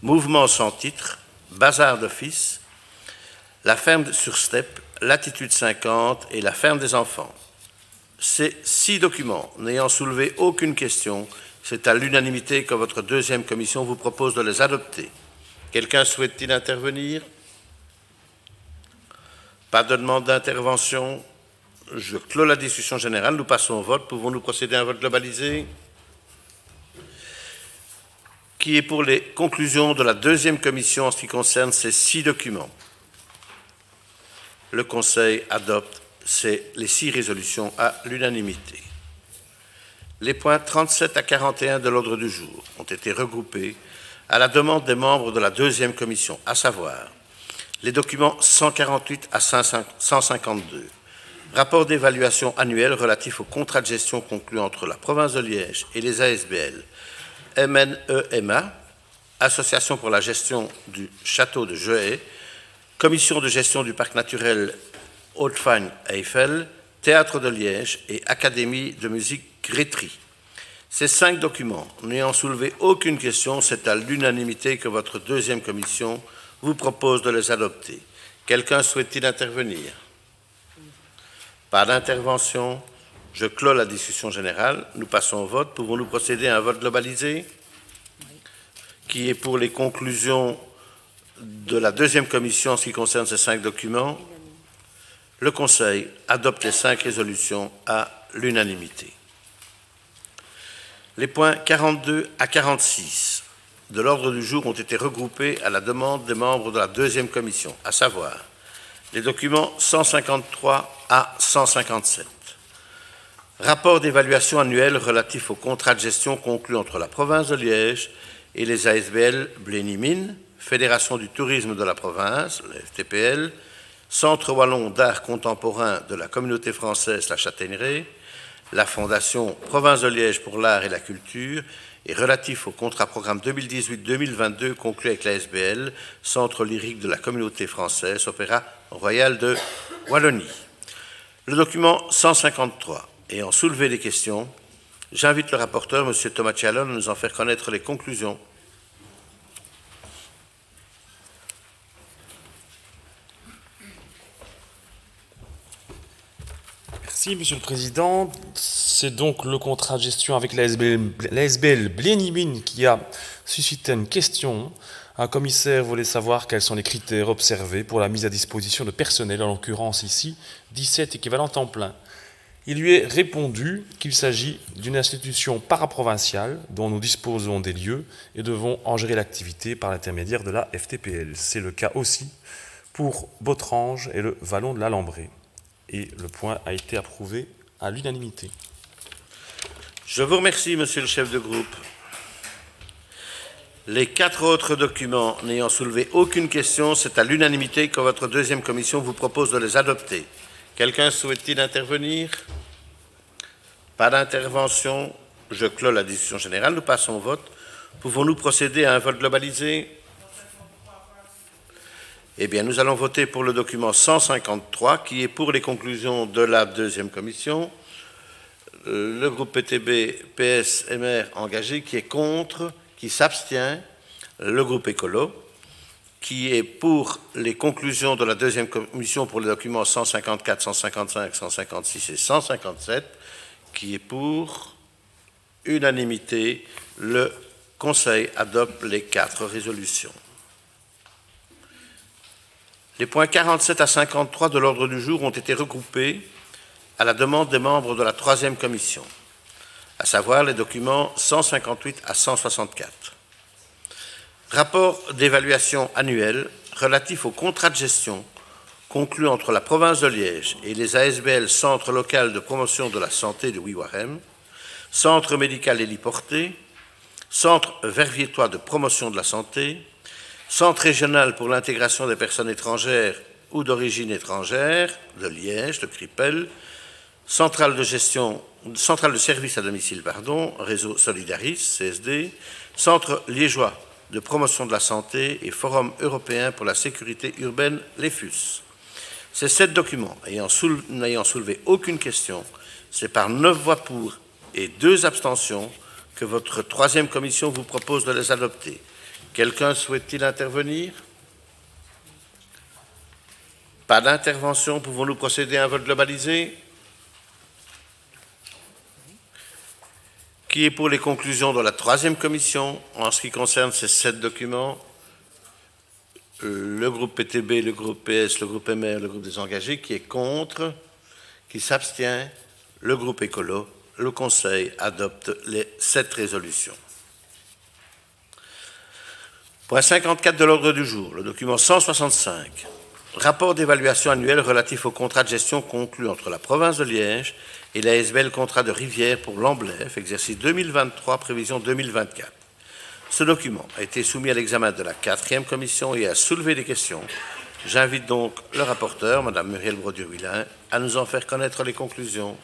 Speaker 1: mouvement sans titre, bazar d'office, la ferme sur Steppe, Latitude 50 et la ferme des enfants. Ces 6 documents n'ayant soulevé aucune question, c'est à l'unanimité que votre deuxième commission vous propose de les adopter. Quelqu'un souhaite-t-il intervenir? Pas de demande d'intervention. Je clôt la discussion générale. Nous passons au vote. Pouvons-nous procéder à un vote globalisé? Qui est pour les conclusions de la deuxième commission en ce qui concerne ces 6 documents? Le Conseil adopte les 6 résolutions à l'unanimité. Les points 37 à 41 de l'ordre du jour ont été regroupés à la demande des membres de la deuxième commission, à savoir les documents 148 à 152, rapport d'évaluation annuel relatif au contrat de gestion conclu entre la province de Liège et les ASBL, MNEMA, Association pour la gestion du château de Jehay, Commission de gestion du parc naturel Haute-Fagne-Eiffel, Théâtre de Liège et Académie de musique Grétry. Ces 5 documents n'ayant soulevé aucune question, c'est à l'unanimité que votre deuxième commission vous propose de les adopter. Quelqu'un souhaite-t-il intervenir? Pas d'intervention. Je clôt la discussion générale. Nous passons au vote. Pouvons-nous procéder à un vote globalisé? Qui est pour les conclusions de la deuxième commission en ce qui concerne ces 5 documents? Le Conseil adopte les 5 résolutions à l'unanimité. Les points 42 à 46 de l'ordre du jour ont été regroupés à la demande des membres de la deuxième commission, à savoir les documents 153 à 157. Rapport d'évaluation annuelle relatif au contrat de gestion conclu entre la province de Liège et les ASBL Blény-Mines, Fédération du tourisme de la province, le FTPL, Centre wallon d'art contemporain de la communauté française La Châtaigneraie, la Fondation Province de Liège pour l'art et la culture, et relatif au contrat programme 2018-2022 conclu avec la SBL, Centre lyrique de la communauté française, Opéra Royal de Wallonie. Le document 153 ayant soulevé des questions, j'invite le rapporteur, M. Tomaciallo, à nous en faire connaître les conclusions.
Speaker 7: Merci, Monsieur le Président. C'est donc le contrat de gestion avec la SBL Blény-Mines qui a suscité une question. Un commissaire voulait savoir quels sont les critères observés pour la mise à disposition de personnel, en l'occurrence ici 17 équivalents temps plein. Il lui est répondu qu'il s'agit d'une institution paraprovinciale dont nous disposons des lieux et devons en gérer l'activité par l'intermédiaire de la FTPL. C'est le cas aussi pour Botrange et le Vallon de la Lambrée. Et le point a été approuvé à l'unanimité.
Speaker 1: Je vous remercie, Monsieur le chef de groupe. Les 4 autres documents n'ayant soulevé aucune question, c'est à l'unanimité que votre deuxième commission vous propose de les adopter. Quelqu'un souhaite-t-il intervenir? Pas d'intervention. Je clôt la discussion générale. Nous passons au vote. Pouvons-nous procéder à un vote globalisé? Eh bien, nous allons voter pour le document 153, qui est pour les conclusions de la deuxième commission. Le groupe PTB, PS, MR engagé, qui est contre, qui s'abstient. Le groupe Écolo, qui est pour les conclusions de la deuxième commission pour les documents 154, 155, 156 et 157, qui est pour unanimité. Le Conseil adopte les 4 résolutions. Les points 47 à 53 de l'ordre du jour ont été regroupés à la demande des membres de la troisième commission, à savoir les documents 158 à 164. Rapport d'évaluation annuel relatif au contrat de gestion conclu entre la province de Liège et les ASBL Centre local de promotion de la santé de Wiwarem, Centre médical héliporté, Centre verviétois de promotion de la santé, Centre régional pour l'intégration des personnes étrangères ou d'origine étrangère de Liège, le CRIPEL, Centrale de service à domicile, Réseau Solidaris, CSD, Centre liégeois de promotion de la santé et Forum européen pour la sécurité urbaine, les FUS. Ces 7 documents n'ayant soulevé aucune question, c'est par 9 voix pour et 2 abstentions que votre troisième commission vous propose de les adopter. Quelqu'un souhaite-t-il intervenir? Pas d'intervention. Pouvons-nous procéder à un vote globalisé? Qui est pour les conclusions de la troisième commission en ce qui concerne ces 7 documents? Le groupe PTB, le groupe PS, le groupe MR, le groupe des engagés. Qui est contre? Qui s'abstient? Le groupe Écolo. Le Conseil adopte les 7 résolutions. Point 54 de l'ordre du jour, le document 165. Rapport d'évaluation annuelle relatif au contrat de gestion conclu entre la province de Liège et la SBL Contrat de Rivière pour l'Amblève, exercice 2023, prévision 2024. Ce document a été soumis à l'examen de la 4e commission et a soulevé des questions. J'invite donc le rapporteur, Mme Muriel Brodure-Villain, à nous en faire connaître les conclusions.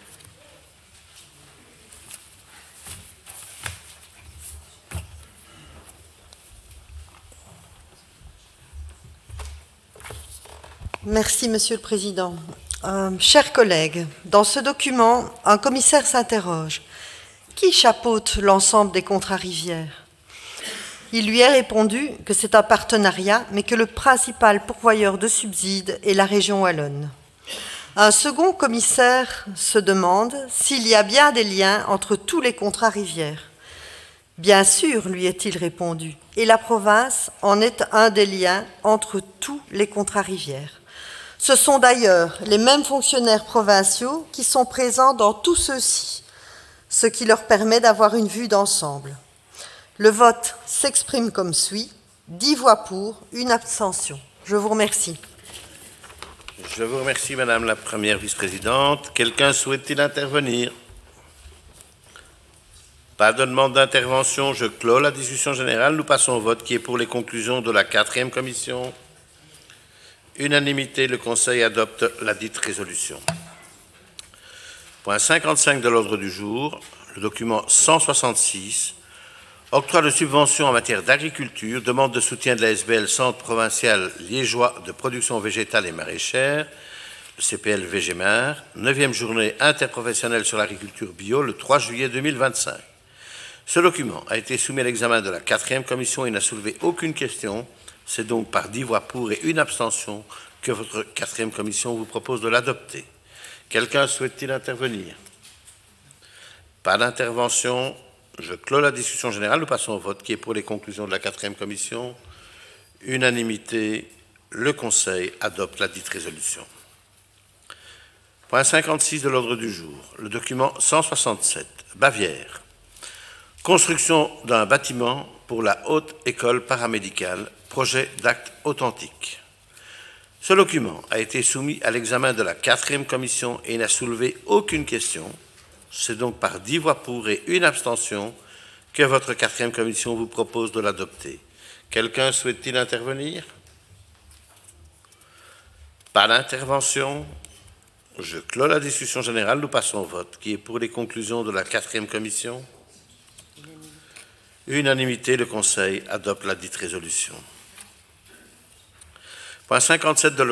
Speaker 11: Merci, Monsieur le Président. Chers collègues, dans ce document, un commissaire s'interroge. Qui chapeaute l'ensemble des contrats rivières? Il lui est répondu que c'est un partenariat, mais que le principal pourvoyeur de subsides est la région wallonne. Un second commissaire se demande s'il y a bien des liens entre tous les contrats rivières. Bien sûr, lui est-il répondu, et la province en est un des liens entre tous les contrats rivières. Ce sont d'ailleurs les mêmes fonctionnaires provinciaux qui sont présents dans tous ceux-ci, ce qui leur permet d'avoir une vue d'ensemble. Le vote s'exprime comme suit. 10 voix pour, 1 abstention. Je vous remercie.
Speaker 1: Je vous remercie, Madame la Première Vice-Présidente. Quelqu'un souhaite-t-il intervenir? Pas de demande d'intervention. Je clôt la discussion générale. Nous passons au vote qui est pour les conclusions de la 4e commission. Unanimité, le Conseil adopte la dite résolution. Point 55 de l'ordre du jour, le document 166, octroi de subventions en matière d'agriculture, demande de soutien de la SBL Centre provincial liégeois de production végétale et maraîchère, le CPL Végémar, 9e journée interprofessionnelle sur l'agriculture bio le 3 juillet 2025. Ce document a été soumis à l'examen de la 4e commission et n'a soulevé aucune question. C'est donc par 10 voix pour et 1 abstention que votre 4e commission vous propose de l'adopter. Quelqu'un souhaite-t-il intervenir? Pas d'intervention. Je clôt la discussion générale. Nous passons au vote qui est pour les conclusions de la 4e commission. Unanimité. Le Conseil adopte la dite résolution. Point 56 de l'ordre du jour. Le document 167. Bavière. Construction d'un bâtiment pour la Haute École paramédicale. Projet d'acte authentique. Ce document a été soumis à l'examen de la 4e commission et n'a soulevé aucune question. C'est donc par 10 voix pour et 1 abstention que votre 4e commission vous propose de l'adopter. Quelqu'un souhaite-t-il intervenir? Pas d'intervention. Je clôt la discussion générale. Nous passons au vote qui est pour les conclusions de la 4e commission. Unanimité, le Conseil adopte la dite résolution. Point 57 de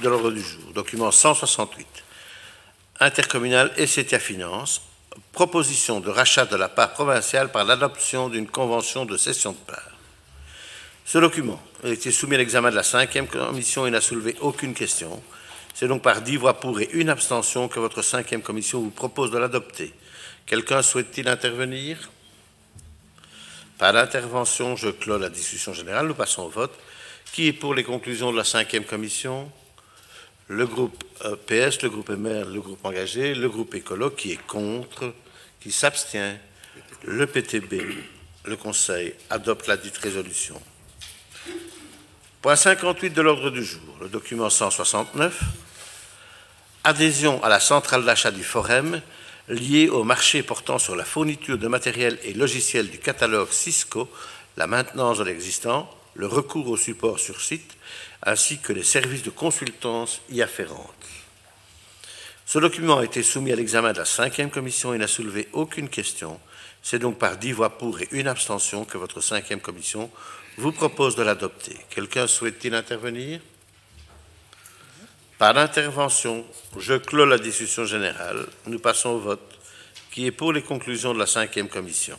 Speaker 1: l'ordre du jour, document 168. Intercommunal et CTA Finance, proposition de rachat de la part provinciale par l'adoption d'une convention de cession de part. Ce document a été soumis à l'examen de la 5e commission et n'a soulevé aucune question. C'est donc par 10 voix pour et 1 abstention que votre 5e commission vous propose de l'adopter. Quelqu'un souhaite-t-il intervenir? Pas d'intervention. Je clôt la discussion générale. Nous passons au vote. Qui est pour les conclusions de la 5e commission? Le groupe PS, le groupe MR, le groupe engagé, le groupe écolo. Qui est contre? Qui s'abstient? Le PTB. Le Conseil adopte la dite résolution. Point 58 de l'ordre du jour. Le document 169. Adhésion à la centrale d'achat du Forem liée au marché portant sur la fourniture de matériel et logiciels du catalogue Cisco, la maintenance de l'existant, le recours au support sur site, ainsi que les services de consultance y afférents. Ce document a été soumis à l'examen de la 5e commission et n'a soulevé aucune question. C'est donc par 10 voix pour et 1 abstention que votre 5e commission vous propose de l'adopter. Quelqu'un souhaite-t-il intervenir? Pas d'intervention. Je clôt la discussion générale. Nous passons au vote. Qui est pour les conclusions de la 5e commission?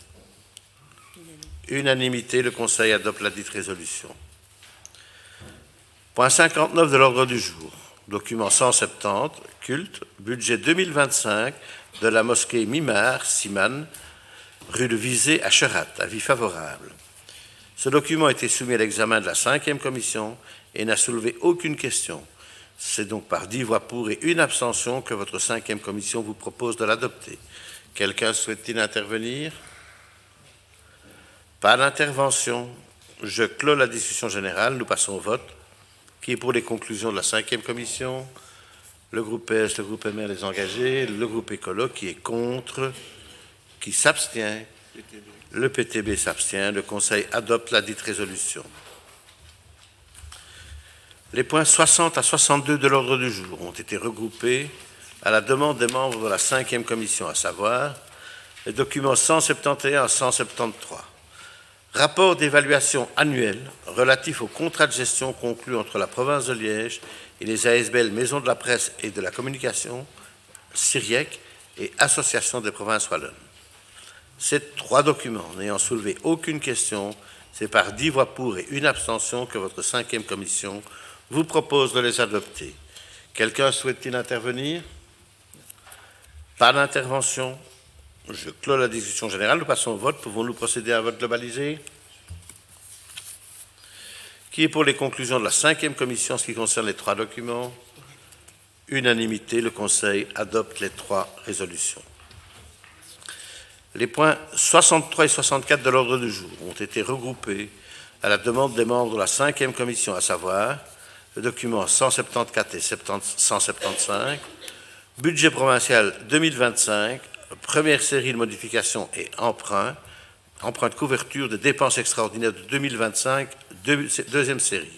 Speaker 1: Unanimité, le Conseil adopte la dite résolution. Point 59 de l'ordre du jour. Document 170, culte, budget 2025 de la mosquée Mimar, Siman, rue de Visé à Cherat. Avis favorable. Ce document a été soumis à l'examen de la 5e commission et n'a soulevé aucune question. C'est donc par 10 voix pour et 1 abstention que votre 5e commission vous propose de l'adopter. Quelqu'un souhaite-t-il intervenir? Pas d'intervention. Je clôt la discussion générale. Nous passons au vote. Qui est pour les conclusions de la 5e commission? Le groupe PS, le groupe MR, les engagés, le groupe écolo. Qui est contre? Qui s'abstient? Le PTB s'abstient. Le Conseil adopte la dite résolution. Les points 60 à 62 de l'ordre du jour ont été regroupés à la demande des membres de la 5e commission, à savoir les documents 171 à 173. Rapport d'évaluation annuel relatif au contrat de gestion conclu entre la province de Liège et les ASBL Maison de la Presse et de la Communication, Syriec et Association des provinces wallonnes. Ces 3 documents n'ayant soulevé aucune question, c'est par 10 voix pour et 1 abstention que votre 5e commission vous propose de les adopter. Quelqu'un souhaite-t-il intervenir? Pas d'intervention. Je clôt la discussion générale. Nous passons au vote. Pouvons-nous procéder à un vote globalisé? Qui est pour les conclusions de la 5e commission en ce qui concerne les 3 documents? Unanimité. Le Conseil adopte les 3 résolutions. Les points 63 et 64 de l'ordre du jour ont été regroupés à la demande des membres de la 5e commission, à savoir le document 174 et 175, budget provincial 2025, première série de modifications et emprunt de couverture de dépenses extraordinaires de 2025, deuxième série.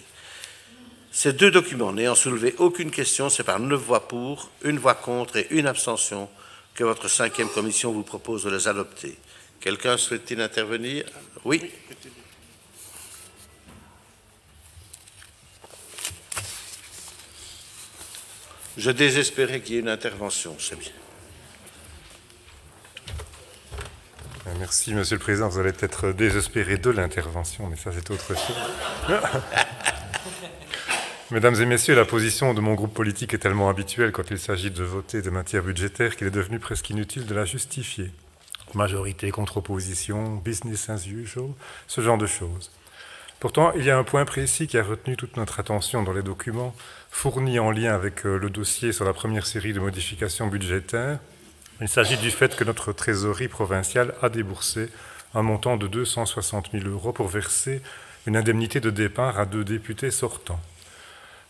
Speaker 1: Ces deux documents n'ayant soulevé aucune question, c'est par 9 voix pour, 1 voix contre et 1 abstention que votre 5e commission vous propose de les adopter. Quelqu'un souhaite-t-il intervenir? Oui. Je désespérais qu'il y ait une intervention, c'est bien.
Speaker 8: Merci, Monsieur le Président. Vous allez peut-être désespérer de l'intervention, mais ça, c'est autre chose. Mesdames et Messieurs, la position de mon groupe politique est tellement habituelle quand il s'agit de voter des matières budgétaires qu'il est devenu presque inutile de la justifier. Majorité contre opposition, business as usual, ce genre de choses. Pourtant, il y a un point précis qui a retenu toute notre attention dans les documents fournis en lien avec le dossier sur la première série de modifications budgétaires. Il s'agit du fait que notre trésorerie provinciale a déboursé un montant de 260 000 € pour verser une indemnité de départ à 2 députés sortants.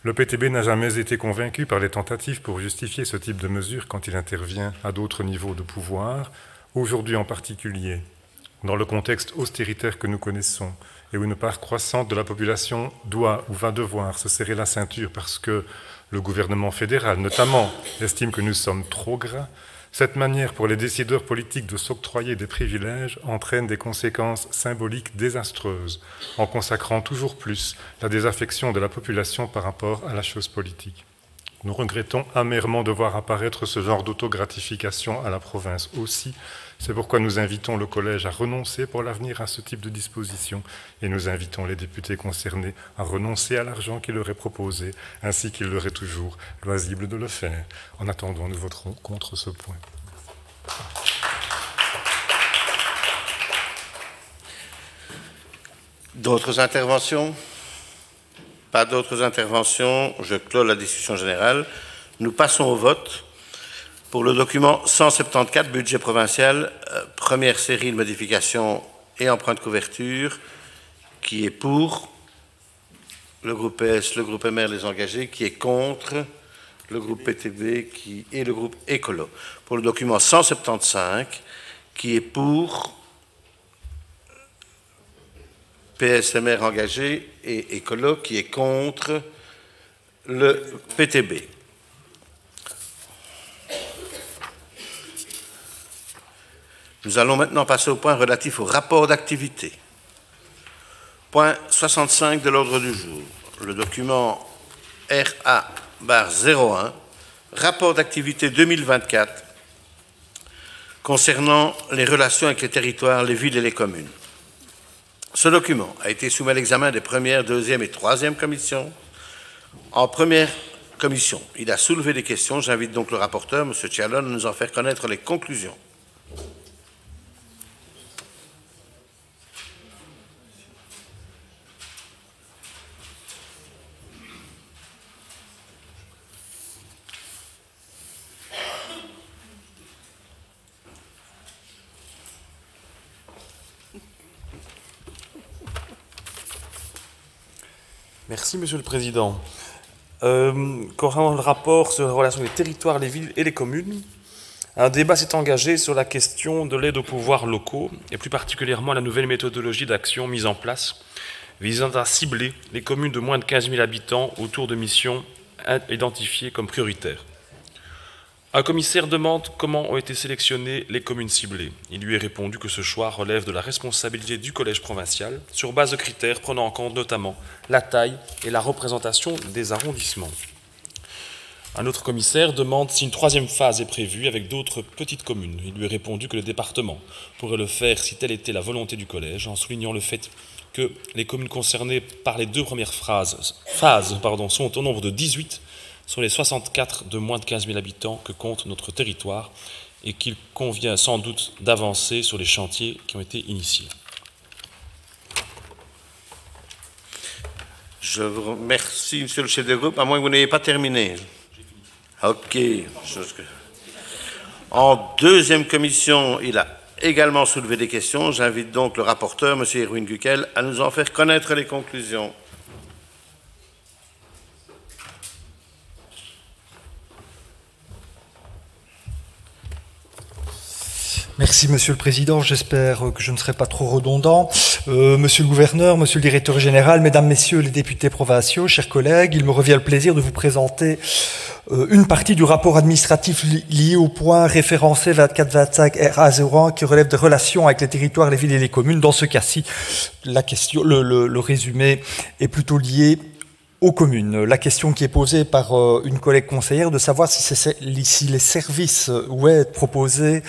Speaker 8: Le PTB n'a jamais été convaincu par les tentatives pour justifier ce type de mesure quand il intervient à d'autres niveaux de pouvoir, aujourd'hui en particulier. Dans le contexte austéritaire que nous connaissons et où une part croissante de la population doit ou va devoir se serrer la ceinture parce que le gouvernement fédéral, notamment, estime que nous sommes trop gras, cette manière pour les décideurs politiques de s'octroyer des privilèges entraîne des conséquences symboliques désastreuses, en consacrant toujours plus la désaffection de la population par rapport à la chose politique. Nous regrettons amèrement de voir apparaître ce genre d'autogratification à la province aussi. C'est pourquoi nous invitons le Collège à renoncer pour l'avenir à ce type de disposition et nous invitons les députés concernés à renoncer à l'argent qui leur est proposé, ainsi qu'il leur est toujours loisible de le faire. En attendant, nous voterons contre ce point.
Speaker 1: D'autres interventions? Pas d'autres interventions. Je clôt la discussion générale. Nous passons au vote. Pour le document 174, budget provincial, première série de modifications et emprunt de couverture, qui est pour le groupe PS, le groupe MR, les engagés, qui est contre le groupe PTB et le groupe Écolo. Pour le document 175, qui est pour PSMR engagé et Écolo, qui est contre le PTB. Nous allons maintenant passer au point relatif au rapport d'activité. Point 65 de l'ordre du jour. Le document RA-01, rapport d'activité 2024, concernant les relations avec les territoires, les villes et les communes. Ce document a été soumis à l'examen des premières, deuxième et troisième commissions. En première commission, il a soulevé des questions. J'invite donc le rapporteur, M. Tchialon, à nous en faire connaître les conclusions.
Speaker 7: Merci, Monsieur le Président. Concernant le rapport sur la relation des territoires, les villes et les communes, un débat s'est engagé sur la question de l'aide aux pouvoirs locaux et plus particulièrement la nouvelle méthodologie d'action mise en place visant à cibler les communes de moins de 15 000 habitants autour de missions identifiées comme prioritaires. Un commissaire demande comment ont été sélectionnées les communes ciblées. Il lui est répondu que ce choix relève de la responsabilité du collège provincial sur base de critères prenant en compte notamment la taille et la représentation des arrondissements. Un autre commissaire demande si une troisième phase est prévue avec d'autres petites communes. Il lui est répondu que le département pourrait le faire si telle était la volonté du collège, en soulignant le fait que les communes concernées par les deux premières phases sont au nombre de 18 sur les 64 de moins de 15 000 habitants que compte notre territoire et qu'il convient sans doute d'avancer sur les chantiers qui ont été initiés.
Speaker 1: Je vous remercie, Monsieur le chef de groupe, à moins que vous n'ayez pas terminé. Ok. En deuxième commission, il a également soulevé des questions. J'invite donc le rapporteur, M. Erwin Guckel, à nous en faire connaître les conclusions.
Speaker 12: Merci, Monsieur le Président. J'espère que je ne serai pas trop redondant. Monsieur le Gouverneur, Monsieur le Directeur Général, Mesdames, Messieurs les députés provinciaux, chers collègues, il me revient le plaisir de vous présenter une partie du rapport administratif lié au point référencé 2425 RA01 qui relève des relations avec les territoires, les villes et les communes. Dans ce cas-ci, la question, le résumé est plutôt lié aux communes. La question qui est posée par une collègue conseillère de savoir si les services ou aides proposés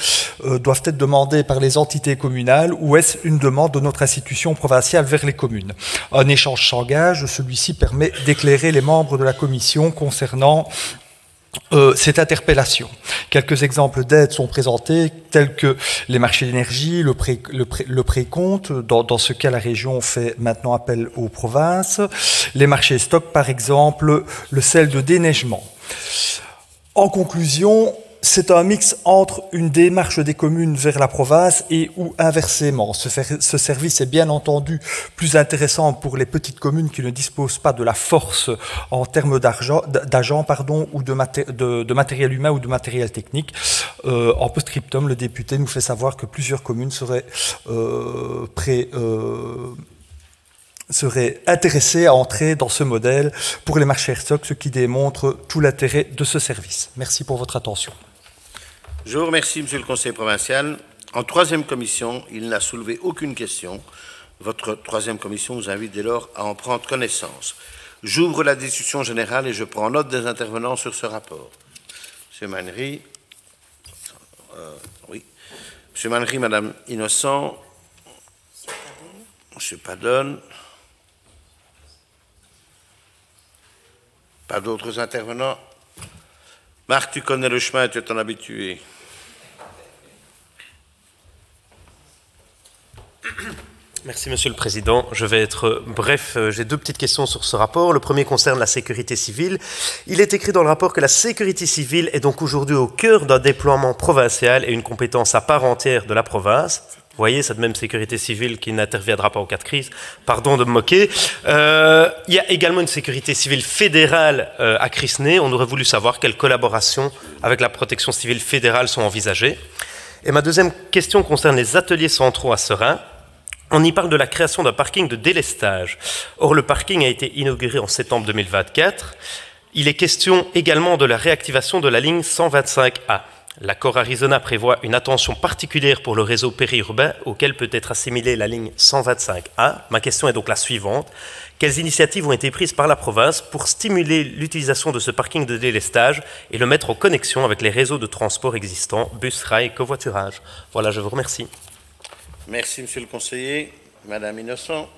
Speaker 12: doivent être demandés par les entités communales ou est-ce une demande de notre institution provinciale vers les communes. Un échange s'engage, celui-ci permet d'éclairer les membres de la commission concernant cette interpellation. Quelques exemples d'aides sont présentés, tels que les marchés d'énergie, le précompte, dans ce cas la région fait maintenant appel aux provinces, les marchés stock par exemple, le sel de déneigement. En conclusion, c'est un mix entre une démarche des communes vers la province et ou inversement. Ce service est bien entendu plus intéressant pour les petites communes qui ne disposent pas de la force en termes d'agents ou de matériel humain ou de matériel technique. En post-scriptum, le député nous fait savoir que plusieurs communes seraient intéressés à entrer dans ce modèle pour les marchés stock, ce qui démontre tout l'intérêt de ce service. Merci pour votre attention.
Speaker 1: Je vous remercie, Monsieur le Conseiller provincial. En troisième commission, il n'a soulevé aucune question. Votre troisième commission vous invite dès lors à en prendre connaissance. J'ouvre la discussion générale et je prends note des intervenants sur ce rapport. Monsieur Mannery, oui. Monsieur Mannery, Madame Innocent, Monsieur Padone. Pas d'autres intervenants? Marc, tu connais le chemin, tu es ton habitué.
Speaker 3: Merci, Monsieur le Président. Je vais être bref. J'ai deux petites questions sur ce rapport. Le premier concerne la sécurité civile. Il est écrit dans le rapport que la sécurité civile est donc aujourd'hui au cœur d'un déploiement provincial et une compétence à part entière de la province. Vous voyez, cette même sécurité civile qui n'interviendra pas en cas de crise. Pardon de me moquer. Il y a également une sécurité civile fédérale à Crisnay. On aurait voulu savoir quelles collaborations avec la protection civile fédérale sont envisagées. Et ma deuxième question concerne les ateliers centraux à Seraing. On y parle de la création d'un parking de délestage. Or, le parking a été inauguré en septembre 2024. Il est question également de la réactivation de la ligne 125A. L'accord Arizona prévoit une attention particulière pour le réseau périurbain auquel peut être assimilée la ligne 125A. Ma question est donc la suivante. Quelles initiatives ont été prises par la province pour stimuler l'utilisation de ce parking de délestage et le mettre en connexion avec les réseaux de transport existants, bus, rail, covoiturage? Voilà, je vous remercie.
Speaker 1: Merci, Monsieur le Conseiller. Madame Innocent.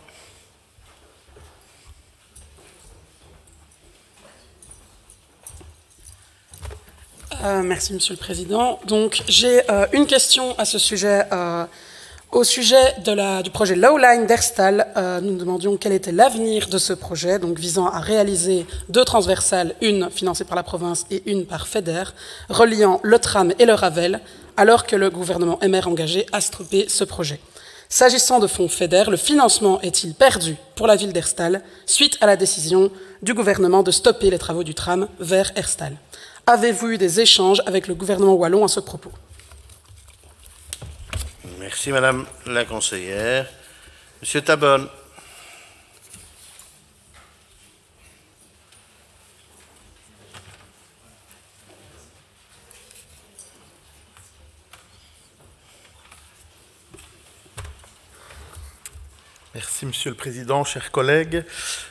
Speaker 13: Merci, Monsieur le Président. Donc, j'ai une question à ce sujet. Au sujet du projet Lowline d'Herstal, nous nous demandions quel était l'avenir de ce projet, donc visant à réaliser deux transversales, une financée par la province et une par FEDER, reliant le tram et le Ravel, alors que le gouvernement MR engagé à stopper ce projet. S'agissant de fonds FEDER, le financement est-il perdu pour la ville d'Herstal suite à la décision du gouvernement de stopper les travaux du tram vers Herstal? Avez-vous eu des échanges avec le gouvernement wallon à ce propos?
Speaker 1: Merci, Madame la conseillère. Monsieur Tabonne.
Speaker 14: Merci, Monsieur le Président, chers collègues.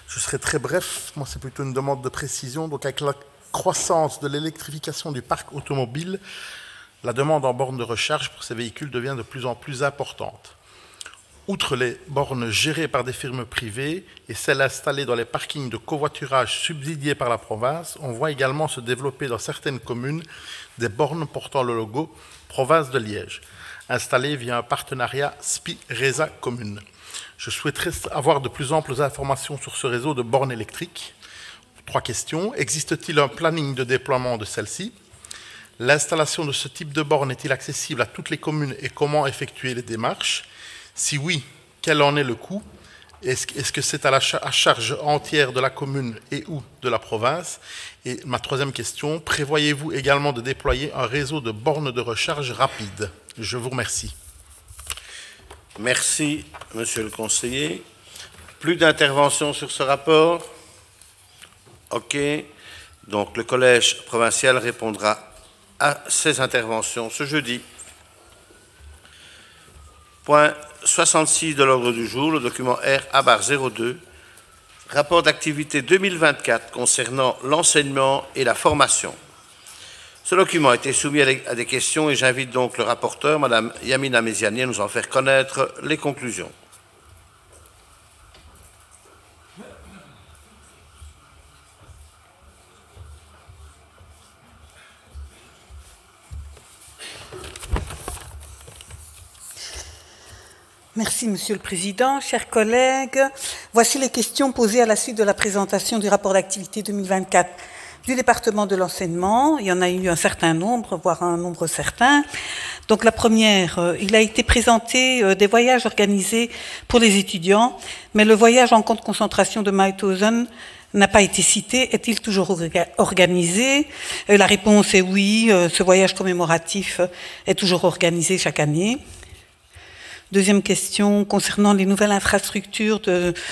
Speaker 14: Je serai très bref. Moi, c'est plutôt une demande de précision. Donc, avec la croissance de l'électrification du parc automobile, la demande en bornes de recharge pour ces véhicules devient de plus en plus importante. Outre les bornes gérées par des firmes privées et celles installées dans les parkings de covoiturage subsidiés par la province, on voit également se développer dans certaines communes des bornes portant le logo Province de Liège, installées via un partenariat SPI-RESA commune. Je souhaiterais avoir de plus amples informations sur ce réseau de bornes électriques. 3 questions. Existe-t-il un planning de déploiement de celles-ci? L'installation de ce type de borne est-il accessible à toutes les communes et comment effectuer les démarches? Si oui, quel en est le coût? Est-ce que c'est à charge entière de la commune et ou de la province? Et ma troisième question, prévoyez-vous également de déployer un réseau de bornes de recharge rapide? Je vous remercie.
Speaker 1: Merci, monsieur le conseiller. Plus d'interventions sur ce rapport? OK. Donc, le collège provincial répondra à ces interventions ce jeudi. Point 66 de l'ordre du jour, le document R/02, rapport d'activité 2024 concernant l'enseignement et la formation. Ce document a été soumis à des questions et j'invite donc le rapporteur, Mme Yamina Méziani, à nous en faire connaître les conclusions.
Speaker 9: Merci, Monsieur le Président. Chers collègues, voici les questions posées à la suite de la présentation du rapport d'activité 2024 du département de l'enseignement. Il y en a eu un certain nombre, voire un nombre certain. Donc la première, il a été présenté des voyages organisés pour les étudiants, mais le voyage en camp de concentration de Mauthausen n'a pas été cité. Est-il toujours organisé? La réponse est oui, ce voyage commémoratif est toujours organisé chaque année. Deuxième question, concernant les nouvelles infrastructures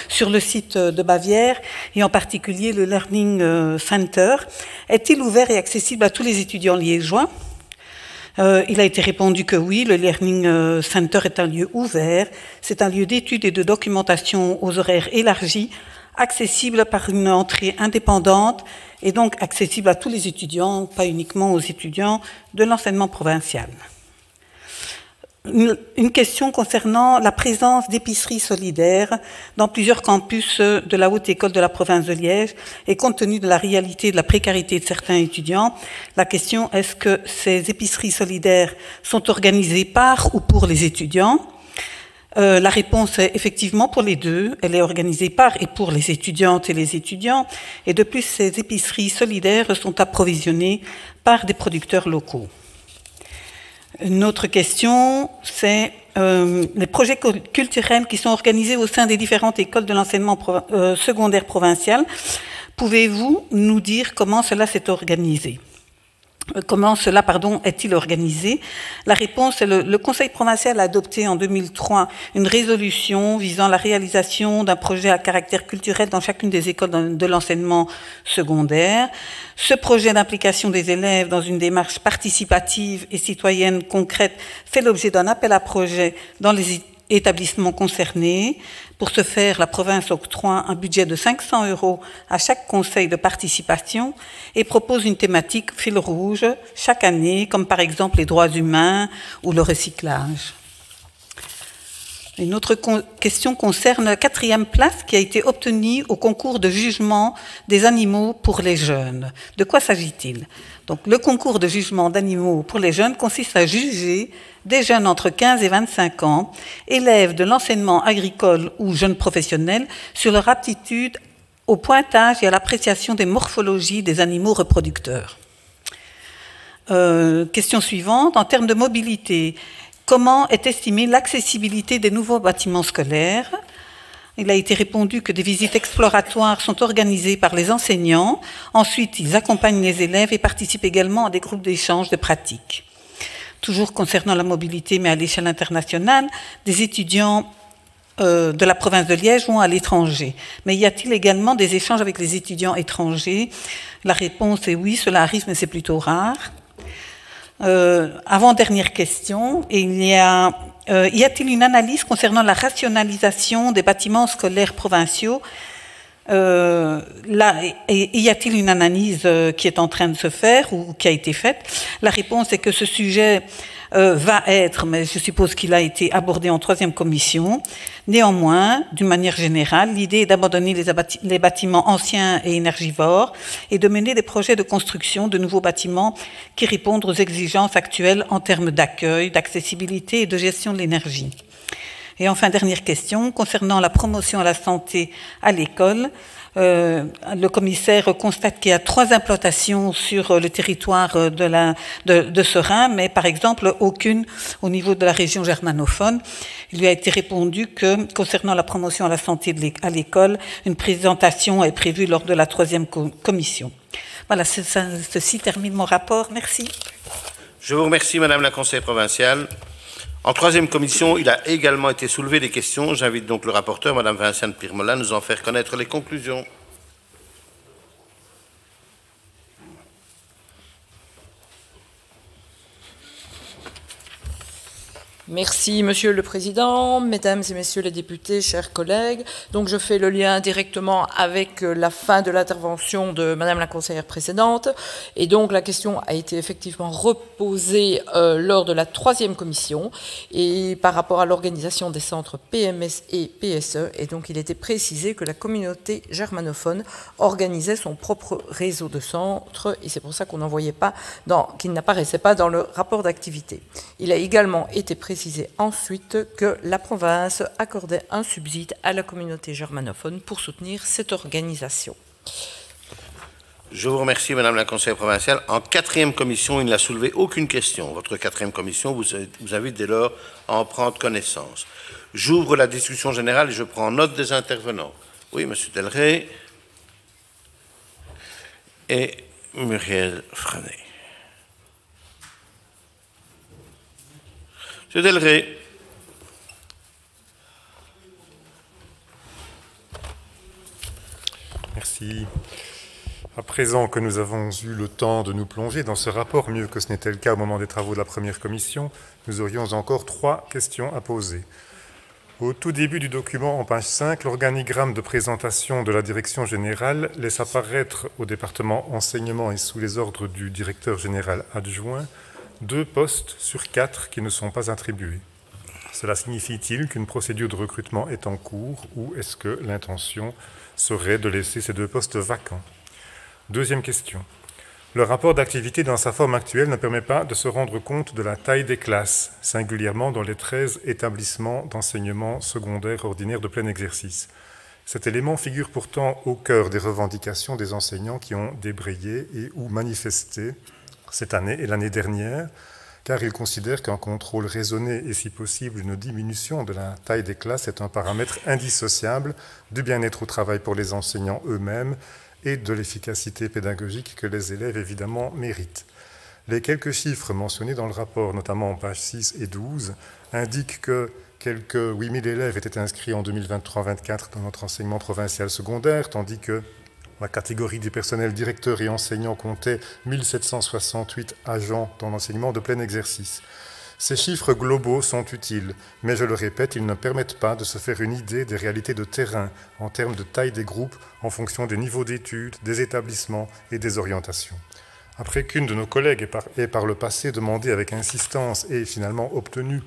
Speaker 9: sur le site de Bavière, et en particulier le Learning Center, est-il ouvert et accessible à tous les étudiants liégeois? Il a été répondu que oui, le Learning Center est un lieu ouvert, c'est un lieu d'études et de documentation aux horaires élargis, accessible par une entrée indépendante et donc accessible à tous les étudiants, pas uniquement aux étudiants de l'enseignement provincial. Une question concernant la présence d'épiceries solidaires dans plusieurs campus de la Haute École de la province de Liège et compte tenu de la réalité et de la précarité de certains étudiants, la question est-ce que ces épiceries solidaires sont organisées par ou pour les étudiants? La réponse est effectivement pour les deux. Elle est organisée par et pour les étudiantes et les étudiants. Et de plus, ces épiceries solidaires sont approvisionnées par des producteurs locaux. Une autre question, c'est les projets culturels qui sont organisés au sein des différentes écoles de l'enseignement secondaire provincial. Pouvez-vous nous dire comment cela s'est organisé? Comment cela, est-il organisé? La réponse est le Conseil provincial a adopté en 2003 une résolution visant la réalisation d'un projet à caractère culturel dans chacune des écoles de l'enseignement secondaire. Ce projet d'implication des élèves dans une démarche participative et citoyenne concrète fait l'objet d'un appel à projet dans les établissements concernés. Pour ce faire, la province octroie un budget de 500 € à chaque conseil de participation et propose une thématique fil rouge chaque année, comme par exemple les droits humains ou le recyclage. Une autre question concerne la 4e place qui a été obtenue au concours de jugement des animaux pour les jeunes. De quoi s'agit-il? Donc, le concours de jugement d'animaux pour les jeunes consiste à juger des jeunes entre 15 et 25 ans, élèves de l'enseignement agricole ou jeunes professionnels, sur leur aptitude au pointage et à l'appréciation des morphologies des animaux reproducteurs. Question suivante, en termes de mobilité, comment est estimée l'accessibilité des nouveaux bâtiments scolaires? Il a été répondu que des visites exploratoires sont organisées par les enseignants. Ensuite, ils accompagnent les élèves et participent également à des groupes d'échange de pratiques. Toujours concernant la mobilité, mais à l'échelle internationale, des étudiants de la province de Liège vont à l'étranger. Mais y a-t-il également des échanges avec les étudiants étrangers? La réponse est oui, cela arrive, mais c'est plutôt rare. Avant-dernière question, y a-t-il une analyse concernant la rationalisation des bâtiments scolaires provinciaux? Y a-t-il une analyse qui est en train de se faire ou qui a été faite? La réponse est que ce sujet va être, mais je suppose qu'il a été abordé en 3e commission. Néanmoins, d'une manière générale, l'idée est d'abandonner les bâtiments anciens et énergivores et de mener des projets de construction de nouveaux bâtiments qui répondent aux exigences actuelles en termes d'accueil, d'accessibilité et de gestion de l'énergie. Et enfin, dernière question, concernant la promotion à la santé à l'école, le commissaire constate qu'il y a 3 implantations sur le territoire de Serein, mais par exemple aucune au niveau de la région germanophone. Il lui a été répondu que concernant la promotion à la santé à l'école, une présentation est prévue lors de la 3e commission. Voilà, ceci termine mon rapport. Merci.
Speaker 1: Je vous remercie, Madame la conseillère provinciale. En 3e commission, il a également été soulevé des questions. J'invite donc le rapporteur, Madame Vinciane Pirmelin, à nous en faire connaître les conclusions.
Speaker 15: Merci, Monsieur le Président, Mesdames et Messieurs les députés, chers collègues. Donc, je fais le lien directement avec la fin de l'intervention de Madame la conseillère précédente. Et donc, la question a été effectivement reposée lors de la 3e commission et par rapport à l'organisation des centres PMS et PSE. Et donc, il était précisé que la communauté germanophone organisait son propre réseau de centres et c'est pour ça qu'on n'en voyait pas, qu'il n'apparaissait pas dans le rapport d'activité. Il a également été précisé ensuite que la province accordait un subside à la communauté germanophone pour soutenir cette organisation.
Speaker 1: Je vous remercie, Madame la conseillère provinciale. En 4e commission, il n'a soulevé aucune question. Votre 4e commission vous invite dès lors à en prendre connaissance. J'ouvre la discussion générale et je prends note des intervenants. Oui, Monsieur Delray et Muriel Franet. Monsieur Delray.
Speaker 8: Merci. À présent que nous avons eu le temps de nous plonger dans ce rapport, mieux que ce n'était le cas au moment des travaux de la 1re commission, nous aurions encore 3 questions à poser. Au tout début du document, en page 5, l'organigramme de présentation de la direction générale laisse apparaître au département enseignement et sous les ordres du directeur général adjoint 2 postes sur 4 qui ne sont pas attribués. Cela signifie-t-il qu'une procédure de recrutement est en cours ou est-ce que l'intention serait de laisser ces 2 postes vacants? Deuxième question. Le rapport d'activité dans sa forme actuelle ne permet pas de se rendre compte de la taille des classes, singulièrement dans les 13 établissements d'enseignement secondaire ordinaire de plein exercice. Cet élément figure pourtant au cœur des revendications des enseignants qui ont débrayé et ou manifesté cette année et l'année dernière, car ils considèrent qu'un contrôle raisonné et si possible une diminution de la taille des classes est un paramètre indissociable du bien-être au travail pour les enseignants eux-mêmes et de l'efficacité pédagogique que les élèves évidemment méritent. Les quelques chiffres mentionnés dans le rapport, notamment en pages 6 et 12, indiquent que quelques 8000 élèves étaient inscrits en 2023-24 dans notre enseignement provincial secondaire, tandis que la catégorie des personnels directeurs et enseignants comptait 1768 agents dans l'enseignement de plein exercice. Ces chiffres globaux sont utiles, mais je le répète, ils ne permettent pas de se faire une idée des réalités de terrain en termes de taille des groupes en fonction des niveaux d'études, des établissements et des orientations. Après qu'une de nos collègues ait par le passé demandé avec insistance et finalement obtenu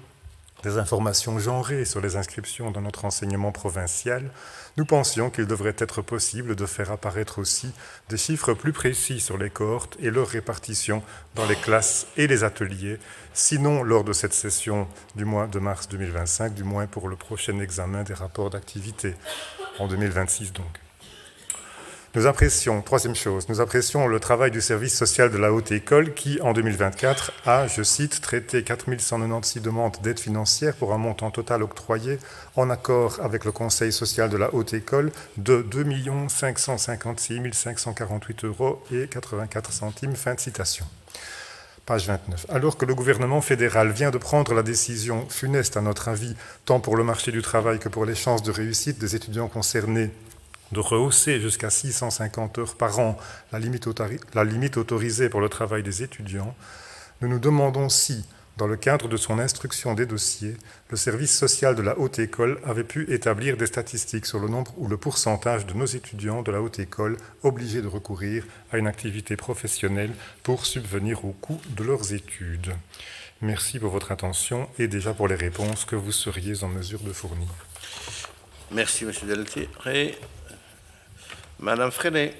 Speaker 8: des informations genrées sur les inscriptions dans notre enseignement provincial, nous pensions qu'il devrait être possible de faire apparaître aussi des chiffres plus précis sur les cohortes et leur répartition dans les classes et les ateliers, sinon lors de cette session du mois de mars 2025, du moins pour le prochain examen des rapports d'activité, en 2026 donc. Nous apprécions, troisième chose, nous apprécions le travail du service social de la Haute École qui, en 2024, a, je cite, traité 4196 demandes d'aide financière pour un montant total octroyé en accord avec le Conseil social de la Haute École de 2 556 548 € et 84 centimes. Fin de citation. Page 29. Alors que le gouvernement fédéral vient de prendre la décision funeste, à notre avis, tant pour le marché du travail que pour les chances de réussite des étudiants concernés, de rehausser jusqu'à 650 heures par an la limite autorisée pour le travail des étudiants, nous nous demandons si, dans le cadre de son instruction des dossiers, le service social de la Haute École avait pu établir des statistiques sur le nombre ou le pourcentage de nos étudiants de la Haute École obligés de recourir à une activité professionnelle pour subvenir au coût de leurs études. Merci pour votre attention et déjà pour les réponses que vous seriez en mesure de fournir.
Speaker 1: Merci, M. Delray. Madame Freinet.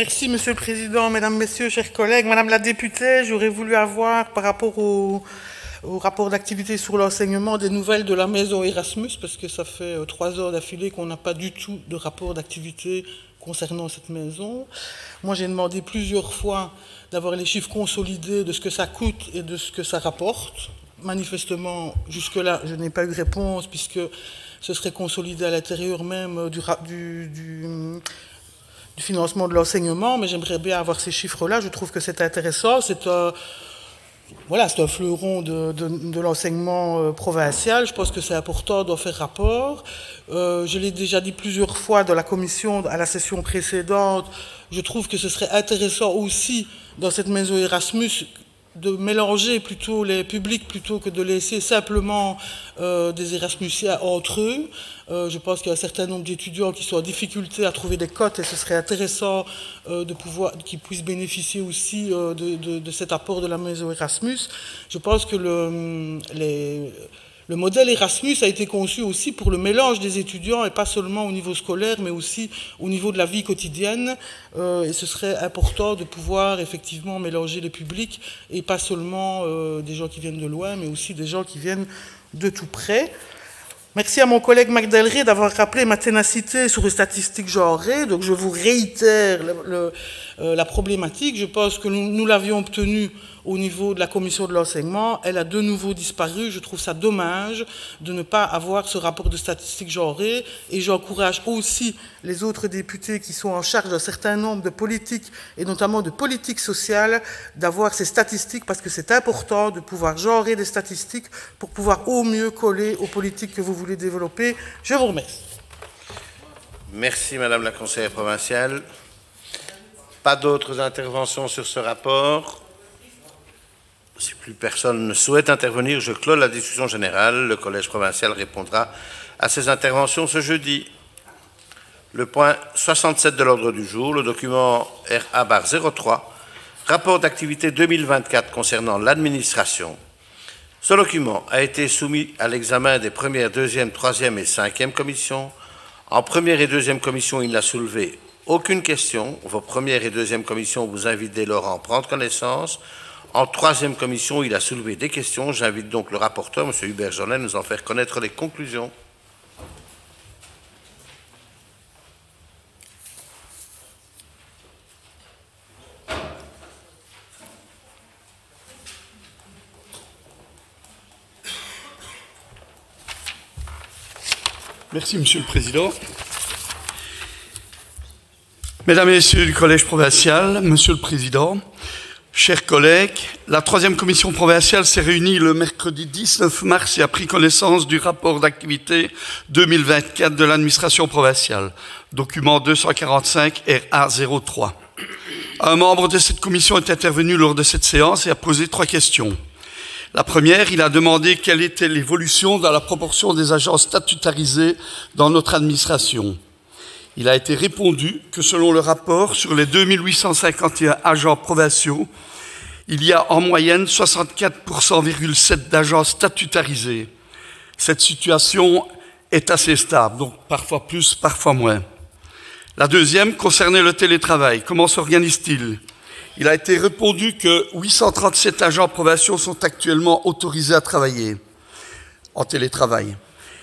Speaker 5: Merci, Monsieur le Président, Mesdames, Messieurs, chers collègues. Madame la députée, j'aurais voulu avoir, par rapport au rapport d'activité sur l'enseignement, des nouvelles de la maison Erasmus, parce que ça fait 3 heures d'affilée qu'on n'a pas du tout de rapport d'activité concernant cette maison. Moi, j'ai demandé plusieurs fois d'avoir les chiffres consolidés de ce que ça coûte et de ce que ça rapporte. Manifestement, jusque-là, je n'ai pas eu de réponse, puisque ce serait consolidé à l'intérieur même du financement de l'enseignement, mais j'aimerais bien avoir ces chiffres-là. Je trouve que c'est intéressant. C'est un fleuron de l'enseignement provincial. Je pense que c'est important d'en faire rapport. Je l'ai déjà dit plusieurs fois dans la commission, à la session précédente, je trouve que ce serait intéressant aussi, dans cette maison Erasmus, de mélanger plutôt les publics plutôt que de laisser simplement des Erasmusiens entre eux. Je pense qu'il y a un certain nombre d'étudiants qui sont en difficulté à trouver des cotes et ce serait intéressant qu'ils puissent bénéficier aussi de cet apport de la maison Erasmus. Je pense que le modèle Erasmus a été conçu aussi pour le mélange des étudiants et pas seulement au niveau scolaire, mais aussi au niveau de la vie quotidienne. Et ce serait important de pouvoir effectivement mélanger les publics et pas seulement des gens qui viennent de loin, mais aussi des gens qui viennent de tout près. Merci à mon collègue Magdalré d'avoir rappelé ma ténacité sur les statistiques genrées. Donc je vous réitère la problématique. Je pense que nous l'avions obtenue au niveau de la commission de l'enseignement. Elle a de nouveau disparu. Je trouve ça dommage de ne pas avoir ce rapport de statistiques genrées. Et j'encourage aussi les autres députés qui sont en charge d'un certain nombre de politiques, et notamment de politiques sociales, d'avoir ces statistiques, parce que c'est important de pouvoir genrer des statistiques pour pouvoir au mieux coller aux politiques que vous voulez développer. Je vous remercie.
Speaker 1: Merci, Madame la conseillère provinciale. Pas d'autres interventions sur ce rapport. Si plus personne ne souhaite intervenir, je clôt la discussion générale. Le collège provincial répondra à ces interventions ce jeudi. Le point 67 de l'ordre du jour, le document RA-03, rapport d'activité 2024 concernant l'administration. Ce document a été soumis à l'examen des premières, deuxième, troisième et cinquième commissions. En première et deuxième commission, il n'a soulevé aucune question. Vos premières et deuxième commissions vous invitent dès lors à en prendre connaissance. En troisième commission, il a soulevé des questions. J'invite donc le rapporteur, M. Hubert Jonet, à nous en faire connaître les conclusions.
Speaker 16: Merci, Monsieur le Président. Mesdames et Messieurs du Collège provincial, Monsieur le Président, chers collègues, la troisième commission provinciale s'est réunie le mercredi 19 mars et a pris connaissance du rapport d'activité 2024 de l'administration provinciale, document 245 RA03. Un membre de cette commission est intervenu lors de cette séance et a posé 3 questions. La première, il a demandé quelle était l'évolution dans la proportion des agents statutarisés dans notre administration. Il a été répondu que selon le rapport, sur les 2851 agents provinciaux, il y a en moyenne 64,7% d'agents statutarisés. Cette situation est assez stable, donc parfois plus, parfois moins. La deuxième concernait le télétravail. Comment s'organise-t-il ? Il a été répondu que 837 agents provinciaux sont actuellement autorisés à travailler en télétravail.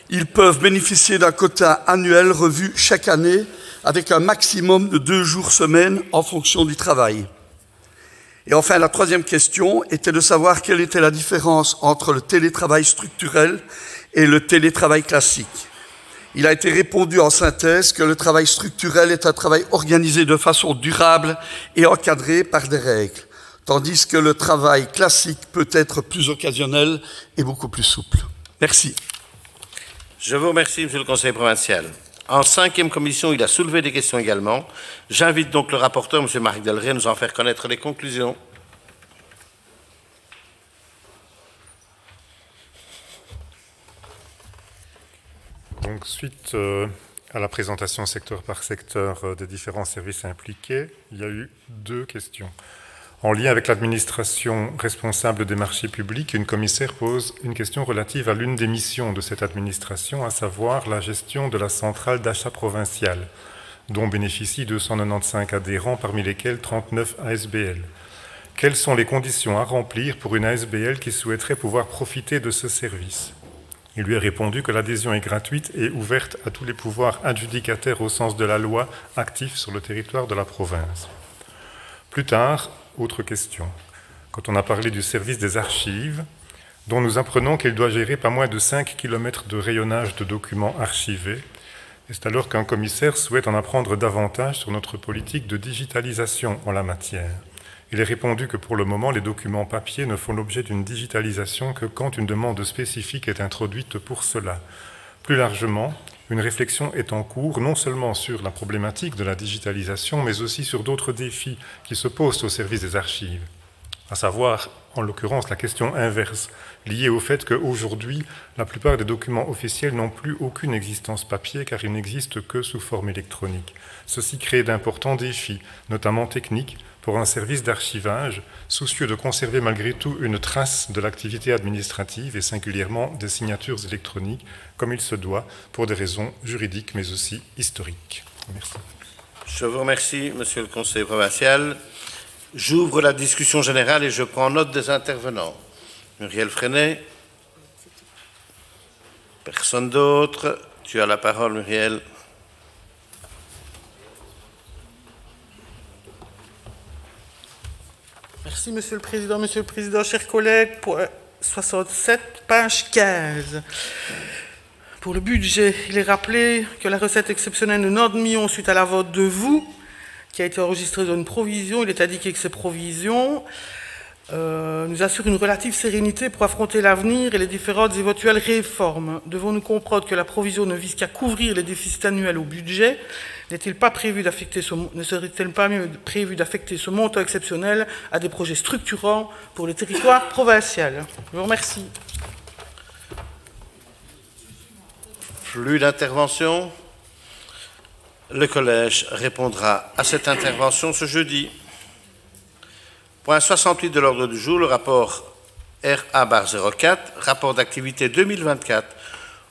Speaker 16: Ils peuvent bénéficier d'un quota annuel revu chaque année avec un maximum de 2 jours semaine en fonction du travail. Et enfin, la troisième question était de savoir quelle était la différence entre le télétravail structurel et le télétravail classique. Il a été répondu en synthèse que le travail structurel est un travail organisé de façon durable et encadré par des règles, tandis que le travail classique peut être plus occasionnel et beaucoup plus souple. Merci.
Speaker 1: Je vous remercie, Monsieur le conseiller provincial. En cinquième commission, il a soulevé des questions également. J'invite donc le rapporteur, M. Marc Delray, à nous en faire connaître les conclusions.
Speaker 8: Donc, suite à la présentation secteur par secteur des différents services impliqués, il y a eu 2 questions. En lien avec l'administration responsable des marchés publics, une commissaire pose une question relative à l'une des missions de cette administration, à savoir la gestion de la centrale d'achat provinciale. dont bénéficient 295 adhérents, parmi lesquels 39 ASBL. Quelles sont les conditions à remplir pour une ASBL qui souhaiterait pouvoir profiter de ce service? Il lui est répondu que l'adhésion est gratuite et ouverte à tous les pouvoirs adjudicataires au sens de la loi actifs sur le territoire de la province. Plus tard, autre question. Quand on a parlé du service des archives, dont nous apprenons qu'il doit gérer pas moins de 5 km de rayonnage de documents archivés, et c'est alors qu'un commissaire souhaite en apprendre davantage sur notre politique de digitalisation en la matière. Il est répondu que pour le moment, les documents papier ne font l'objet d'une digitalisation que quand une demande spécifique est introduite pour cela. Plus largement, une réflexion est en cours non seulement sur la problématique de la digitalisation, mais aussi sur d'autres défis qui se posent au service des archives, à savoir, en l'occurrence, la question inverse, liée au fait qu'aujourd'hui, la plupart des documents officiels n'ont plus aucune existence papier car ils n'existent que sous forme électronique. Ceci crée d'importants défis, notamment techniques, pour un service d'archivage, soucieux de conserver malgré tout une trace de l'activité administrative et singulièrement des signatures électroniques, comme il se doit, pour des raisons juridiques mais aussi historiques. Merci.
Speaker 1: Je vous remercie, Monsieur le Conseiller provincial. J'ouvre la discussion générale et je prends note des intervenants. Muriel Freinet. Personne d'autre. Tu as la parole, Muriel.
Speaker 5: Merci, Monsieur le Président. Monsieur le Président, chers collègues, pour 67, page 15. Pour le budget, il est rappelé que la recette exceptionnelle de 90 millions suite à la vote de vous, qui a été enregistrée dans une provision, il est indiqué que ces provisions nous assurent une relative sérénité pour affronter l'avenir et les différentes éventuelles réformes. Devons-nous comprendre que la provision ne vise qu'à couvrir les déficits annuels au budget? Ne serait-il pas mieux prévu d'affecter ce montant exceptionnel à des projets structurants pour le territoire provincial? Je vous remercie.
Speaker 1: Plus d'interventions. Le Collège répondra à cette intervention ce jeudi. Point 68 de l'ordre du jour, le rapport RA-04, rapport d'activité 2024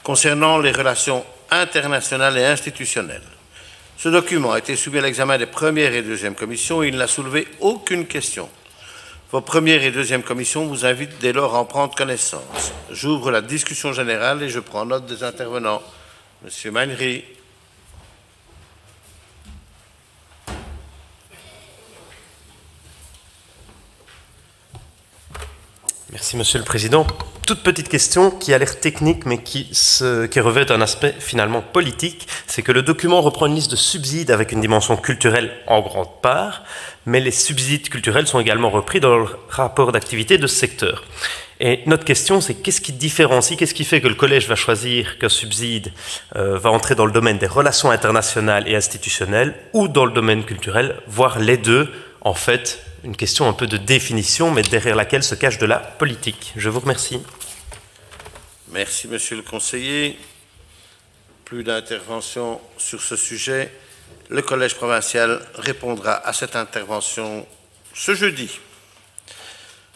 Speaker 1: concernant les relations internationales et institutionnelles. Ce document a été soumis à l'examen des premières et deuxièmes commissions et il n'a soulevé aucune question. Vos premières et deuxièmes commissions vous invitent dès lors à en prendre connaissance. J'ouvre la discussion générale et je prends note des intervenants. Monsieur Magnery.
Speaker 3: Merci, Monsieur le Président. Toute petite question qui a l'air technique, mais qui revêt d'un aspect finalement politique, c'est que le document reprend une liste de subsides avec une dimension culturelle en grande part, mais les subsides culturels sont également repris dans le rapport d'activité de ce secteur. Et notre question, c'est qu'est-ce qui différencie, qu'est-ce qui fait que le Collège va choisir qu'un subside va entrer dans le domaine des relations internationales et institutionnelles ou dans le domaine culturel, voire les deux, en fait, une question un peu de définition, mais derrière laquelle se cache de la politique. Je vous remercie.
Speaker 1: Merci, Monsieur le Conseiller. Plus d'interventions sur ce sujet. Le Collège provincial répondra à cette intervention ce jeudi.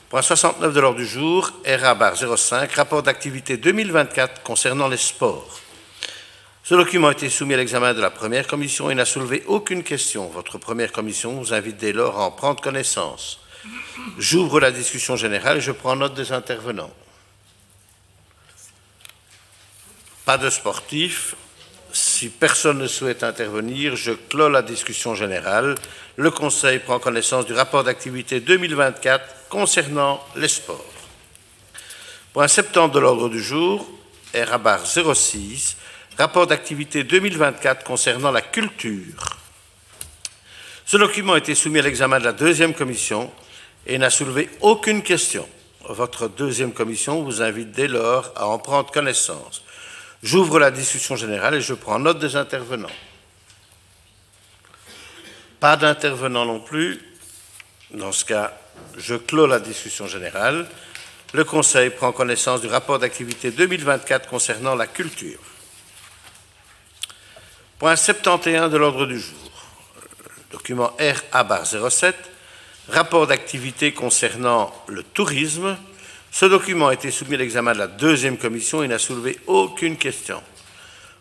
Speaker 1: Point 69 de l'ordre du jour, RA-05, rapport d'activité 2024 concernant les sports. Ce document a été soumis à l'examen de la première commission et n'a soulevé aucune question. Votre première commission vous invite dès lors à en prendre connaissance. J'ouvre la discussion générale et je prends note des intervenants. Pas de sportifs. Si personne ne souhaite intervenir, je clôt la discussion générale. Le Conseil prend connaissance du rapport d'activité 2024 concernant les sports. Point 70 de l'ordre du jour, RA-06, rapport d'activité 2024 concernant la culture. Ce document a été soumis à l'examen de la deuxième commission et n'a soulevé aucune question. Votre deuxième commission vous invite dès lors à en prendre connaissance. J'ouvre la discussion générale et je prends note des intervenants. Pas d'intervenants non plus. Dans ce cas, je clôt la discussion générale. Le Conseil prend connaissance du rapport d'activité 2024 concernant la culture. Point 71 de l'ordre du jour. Document RA-07, rapport d'activité concernant le tourisme. Ce document a été soumis à l'examen de la deuxième commission et n'a soulevé aucune question.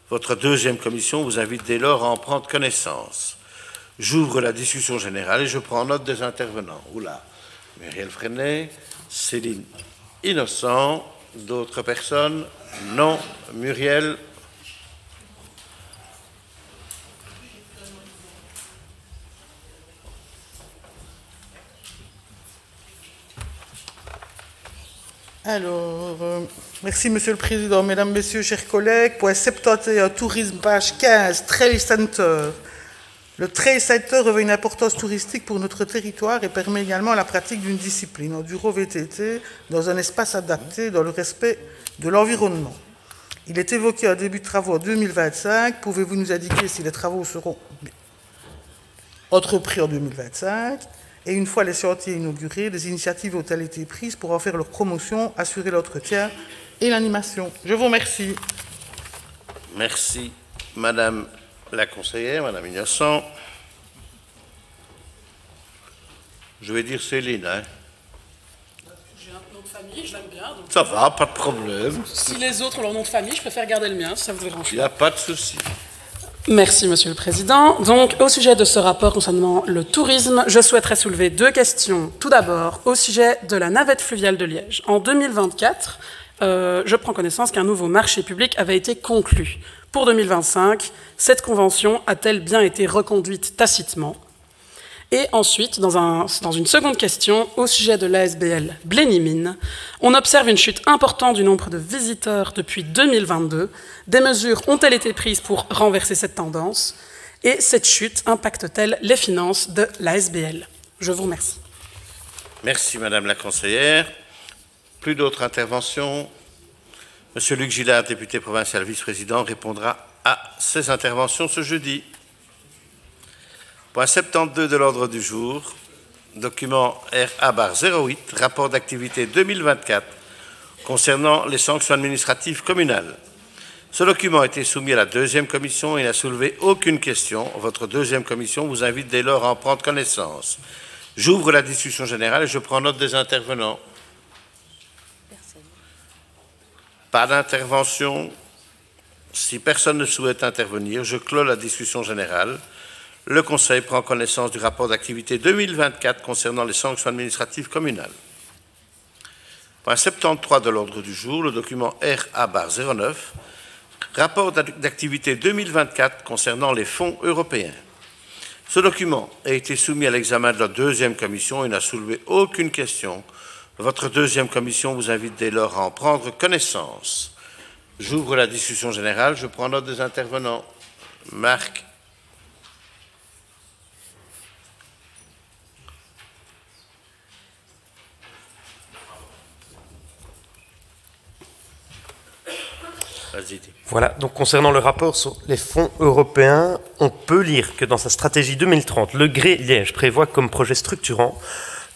Speaker 1: Votre deuxième commission vous invite dès lors à en prendre connaissance. J'ouvre la discussion générale et je prends note des intervenants. Oula, Muriel Freinet, Céline Innocent, d'autres personnes? Non. Muriel?
Speaker 5: Alors, merci Monsieur le Président, Mesdames, Messieurs, chers collègues. Point 71, tourisme, page 15, Trail Center. Le Trail Center revêt une importance touristique pour notre territoire et permet également la pratique d'une discipline enduro-VTT dans un espace adapté dans le respect de l'environnement. Il est évoqué un début de travaux en 2025. Pouvez-vous nous indiquer si les travaux seront entrepris en 2025? Et une fois les chantiers inaugurés, des initiatives ont-elles été prises pour en faire leur promotion, assurer l'entretien et l'animation? Je vous remercie.
Speaker 1: Merci, Madame la conseillère, Madame Innocent. Je vais dire Céline. Hein.
Speaker 13: J'ai un nom de famille, je l'aime bien. Donc...
Speaker 1: Ça va, pas de problème.
Speaker 13: Si les autres ont leur nom de famille, je préfère garder le mien, si ça vous dérange.
Speaker 1: Il n'y a pas de souci.
Speaker 13: Merci, Monsieur le Président. Donc, au sujet de ce rapport concernant le tourisme, je souhaiterais soulever deux questions. Tout d'abord, au sujet de la navette fluviale de Liège. En 2024, je prends connaissance qu'un nouveau marché public avait été conclu. Pour 2025, cette convention a-t-elle bien été reconduite tacitement? Et ensuite, dans une seconde question, au sujet de l'ASBL Blény-Mines, on observe une chute importante du nombre de visiteurs depuis 2022. Des mesures ont-elles été prises pour renverser cette tendance? Et cette chute impacte-t-elle les finances de l'ASBL? Je vous remercie.
Speaker 1: Merci, Madame la conseillère. Plus d'autres interventions? Monsieur Luc Gillard, député provincial vice-président, répondra à ces interventions ce jeudi. Point 72 de l'ordre du jour, document RA-08, rapport d'activité 2024 concernant les sanctions administratives communales. Ce document a été soumis à la deuxième commission et n'a soulevé aucune question. Votre deuxième commission vous invite dès lors à en prendre connaissance. J'ouvre la discussion générale et je prends note des intervenants. Pas d'intervention. Si personne ne souhaite intervenir, je clôt la discussion générale. Le Conseil prend connaissance du rapport d'activité 2024 concernant les sanctions administratives communales. Point 73 de l'ordre du jour, le document RA-09, rapport d'activité 2024 concernant les fonds européens. Ce document a été soumis à l'examen de la deuxième commission et n'a soulevé aucune question. Votre deuxième commission vous invite dès lors à en prendre connaissance. J'ouvre la discussion générale, je prends note des intervenants. Marc.
Speaker 3: Voilà, donc concernant le rapport sur les fonds européens, on peut lire que dans sa stratégie 2030, le GRE Liège prévoit comme projet structurant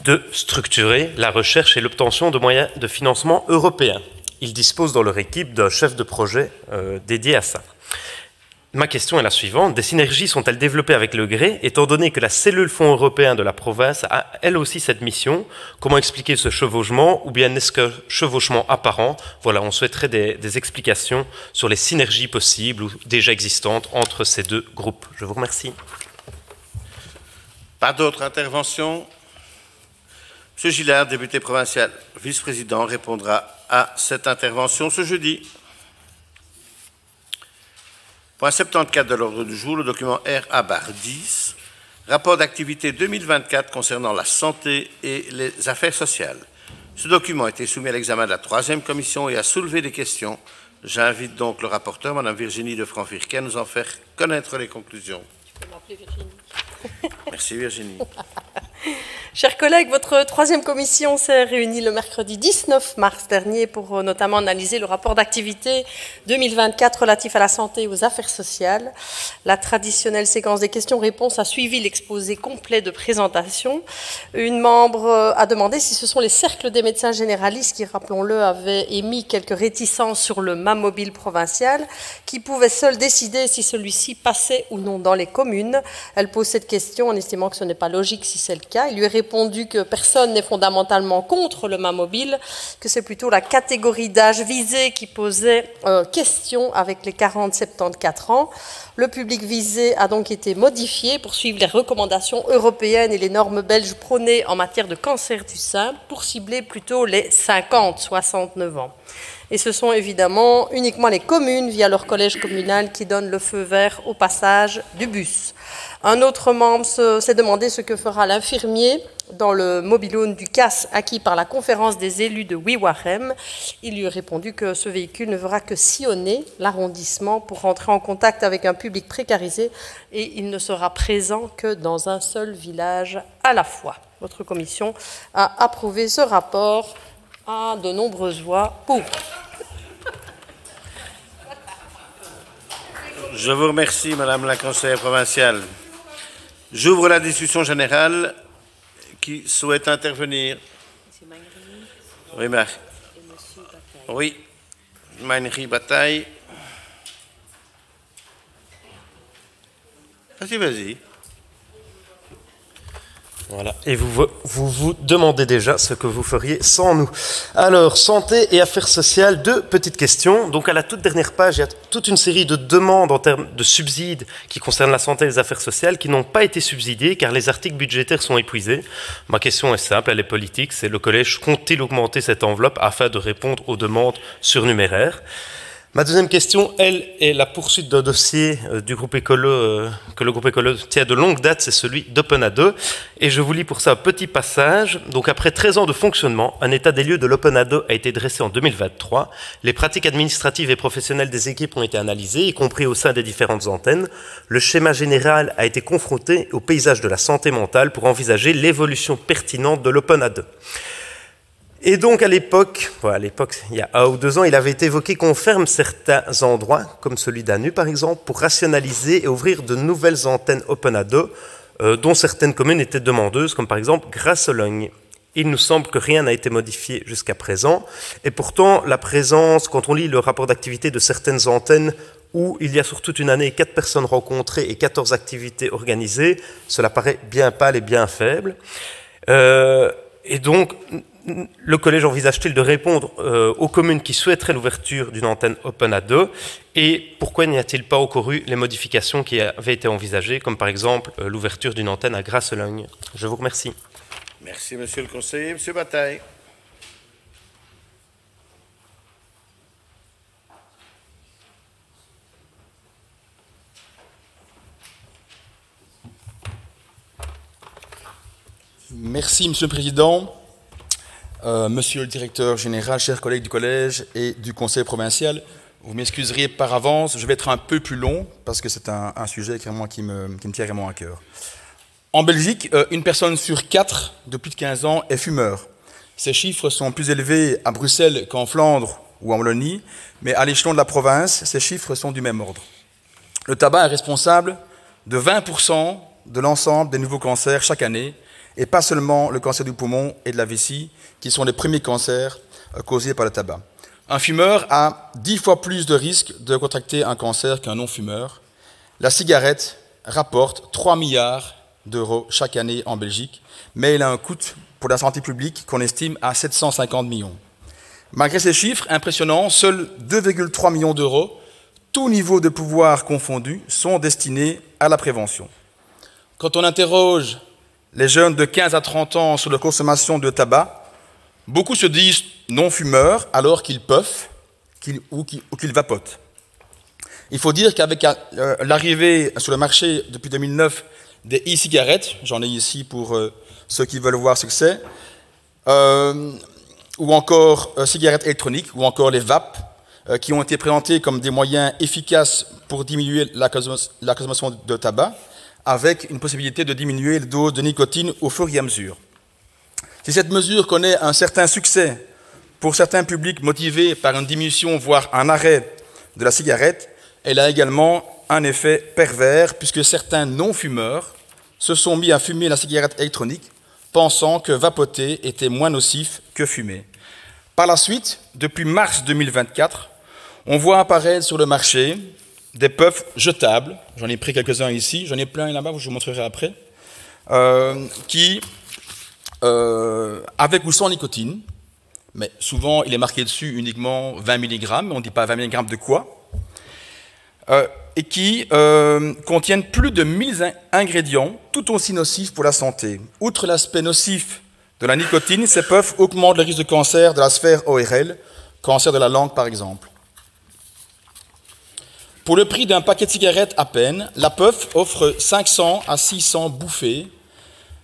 Speaker 3: de structurer la recherche et l'obtention de moyens de financement européens. Il dispose dans leur équipe d'un chef de projet dédié à ça. Ma question est la suivante. Des synergies sont-elles développées avec le GRE, étant donné que la cellule Fonds européen de la province a elle aussi cette mission? Comment expliquer ce chevauchement, ou bien est-ce qu'un chevauchement apparent? Voilà, on souhaiterait des explications sur les synergies possibles ou déjà existantes entre ces deux groupes. Je vous remercie.
Speaker 1: Pas d'autres interventions? M. Gillard, député provincial vice-président, répondra à cette intervention ce jeudi. Point 74 de l'ordre du jour, le document RA-10, rapport d'activité 2024 concernant la santé et les affaires sociales. Ce document a été soumis à l'examen de la troisième commission et a soulevé des questions. J'invite donc le rapporteur, Mme Virginie de Franck-Virquet, à nous en faire connaître les conclusions.
Speaker 17: Tu peux m'appeler Virginie.
Speaker 1: Merci Virginie.
Speaker 17: Chers collègues, votre troisième commission s'est réunie le mercredi 19 mars dernier pour notamment analyser le rapport d'activité 2024 relatif à la santé et aux affaires sociales. La traditionnelle séquence des questions-réponses a suivi l'exposé complet de présentation. Une membre a demandé si ce sont les cercles des médecins généralistes qui, rappelons-le, avaient émis quelques réticences sur le MAMobile provincial, qui pouvaient seuls décider si celui-ci passait ou non dans les communes. Elle pose cette question en estimant que ce n'est pas logique si c'est le cas. Il lui est répondu que personne n'est fondamentalement contre le mobile, que c'est plutôt la catégorie d'âge visée qui posait question avec les 40-74 ans. Le public visé a donc été modifié pour suivre les recommandations européennes et les normes belges prônées en matière de cancer du sein, pour cibler plutôt les 50-69 ans. Et ce sont évidemment uniquement les communes, via leur collège communal, qui donnent le feu vert au passage du bus. Un autre membre s'est demandé ce que fera l'infirmier dans le mobilhome du CAS acquis par la conférence des élus de Wiwarem. Il lui a répondu que ce véhicule ne fera que sillonner l'arrondissement pour rentrer en contact avec un public précarisé et il ne sera présent que dans un seul village à la fois. Votre commission a approuvé ce rapport à de nombreuses voix pour.
Speaker 1: Je vous remercie, Madame la conseillère provinciale. J'ouvre la discussion générale. Qui souhaite intervenir? Oui, Marc. Oui, Meinry Bataille. Vas-y.
Speaker 3: Voilà. Et vous demandez déjà ce que vous feriez sans nous. Alors, santé et affaires sociales, deux petites questions. Donc, à la toute dernière page, il y a toute une série de demandes en termes de subsides qui concernent la santé et les affaires sociales qui n'ont pas été subsidiées car les articles budgétaires sont épuisés. Ma question est simple, elle est politique. C'est le collège compte-t-il augmenter cette enveloppe afin de répondre aux demandes surnuméraires? Ma deuxième question, elle, est la poursuite d'un dossier du groupe écolo, que le groupe écolo tient de longue date, c'est celui d'Open-A2. Et je vous lis pour ça un petit passage. Donc, après 13 ans de fonctionnement, un état des lieux de l'Open-A2 a été dressé en 2023. Les pratiques administratives et professionnelles des équipes ont été analysées, y compris au sein des différentes antennes. Le schéma général a été confronté au paysage de la santé mentale pour envisager l'évolution pertinente de l'Open-A2. Et donc, à l'époque, il y a 1 ou 2 ans, il avait été évoqué qu'on ferme certains endroits, comme celui d'Anu par exemple, pour rationaliser et ouvrir de nouvelles antennes Open-A2, dont certaines communes étaient demandeuses, comme par exemple Grasse-Logne. Il nous semble que rien n'a été modifié jusqu'à présent, et pourtant, la présence, quand on lit le rapport d'activité de certaines antennes, où il y a sur toute une année 4 personnes rencontrées et 14 activités organisées, cela paraît bien pâle et bien faible. Et donc, le collège envisage-t-il de répondre aux communes qui souhaiteraient l'ouverture d'une antenne Open-A2 et pourquoi n'y a-t-il pas couru les modifications qui avaient été envisagées, comme par exemple l'ouverture d'une antenne à Grasse-Logne? Je vous remercie.
Speaker 1: Merci, monsieur le conseiller. Monsieur Bataille.
Speaker 18: Merci, monsieur le président. Monsieur le directeur général, chers collègues du collège et du conseil provincial, vous m'excuserez par avance, je vais être un peu plus long parce que c'est un sujet qui me tient vraiment à cœur. En Belgique, une personne sur 4 de plus de 15 ans est fumeur. Ces chiffres sont plus élevés à Bruxelles qu'en Flandre ou en Wallonie, mais à l'échelon de la province, ces chiffres sont du même ordre. Le tabac est responsable de 20% de l'ensemble des nouveaux cancers chaque année, et pas seulement le cancer du poumon et de la vessie, qui sont les premiers cancers causés par le tabac. Un fumeur a 10 fois plus de risques de contracter un cancer qu'un non-fumeur. La cigarette rapporte 3 milliards d'euros chaque année en Belgique, mais elle a un coût pour la santé publique qu'on estime à 750 millions. Malgré ces chiffres impressionnants, seuls 2,3 millions d'euros, tous niveaux de pouvoir confondus, sont destinés à la prévention. Quand on interroge les jeunes de 15 à 30 ans sur leur consommation de tabac, beaucoup se disent non-fumeurs alors qu'ils puffent ou qu'ils vapotent. Il faut dire qu'avec l'arrivée sur le marché depuis 2009 des e-cigarettes, j'en ai ici pour ceux qui veulent voir ce que c'est, ou encore cigarettes électroniques, ou encore les vapes, qui ont été présentés comme des moyens efficaces pour diminuer la consommation de tabac, avec une possibilité de diminuer les doses de nicotine au fur et à mesure. Si cette mesure connaît un certain succès pour certains publics motivés par une diminution, voire un arrêt de la cigarette, elle a également un effet pervers, puisque certains non-fumeurs se sont mis à fumer la cigarette électronique, pensant que vapoter était moins nocif que fumer. Par la suite, depuis mars 2024, on voit apparaître sur le marché des puffs jetables, j'en ai pris quelques-uns ici, j'en ai plein là-bas, je vous montrerai après, qui avec ou sans nicotine, mais souvent il est marqué dessus uniquement 20 mg, on ne dit pas 20 mg de quoi, et qui contiennent plus de 1000 ingrédients tout aussi nocifs pour la santé. Outre l'aspect nocif de la nicotine, ces puffs augmentent le risque de cancer de la sphère ORL, cancer de la langue par exemple. Pour le prix d'un paquet de cigarettes à peine, la puff offre 500 à 600 bouffées,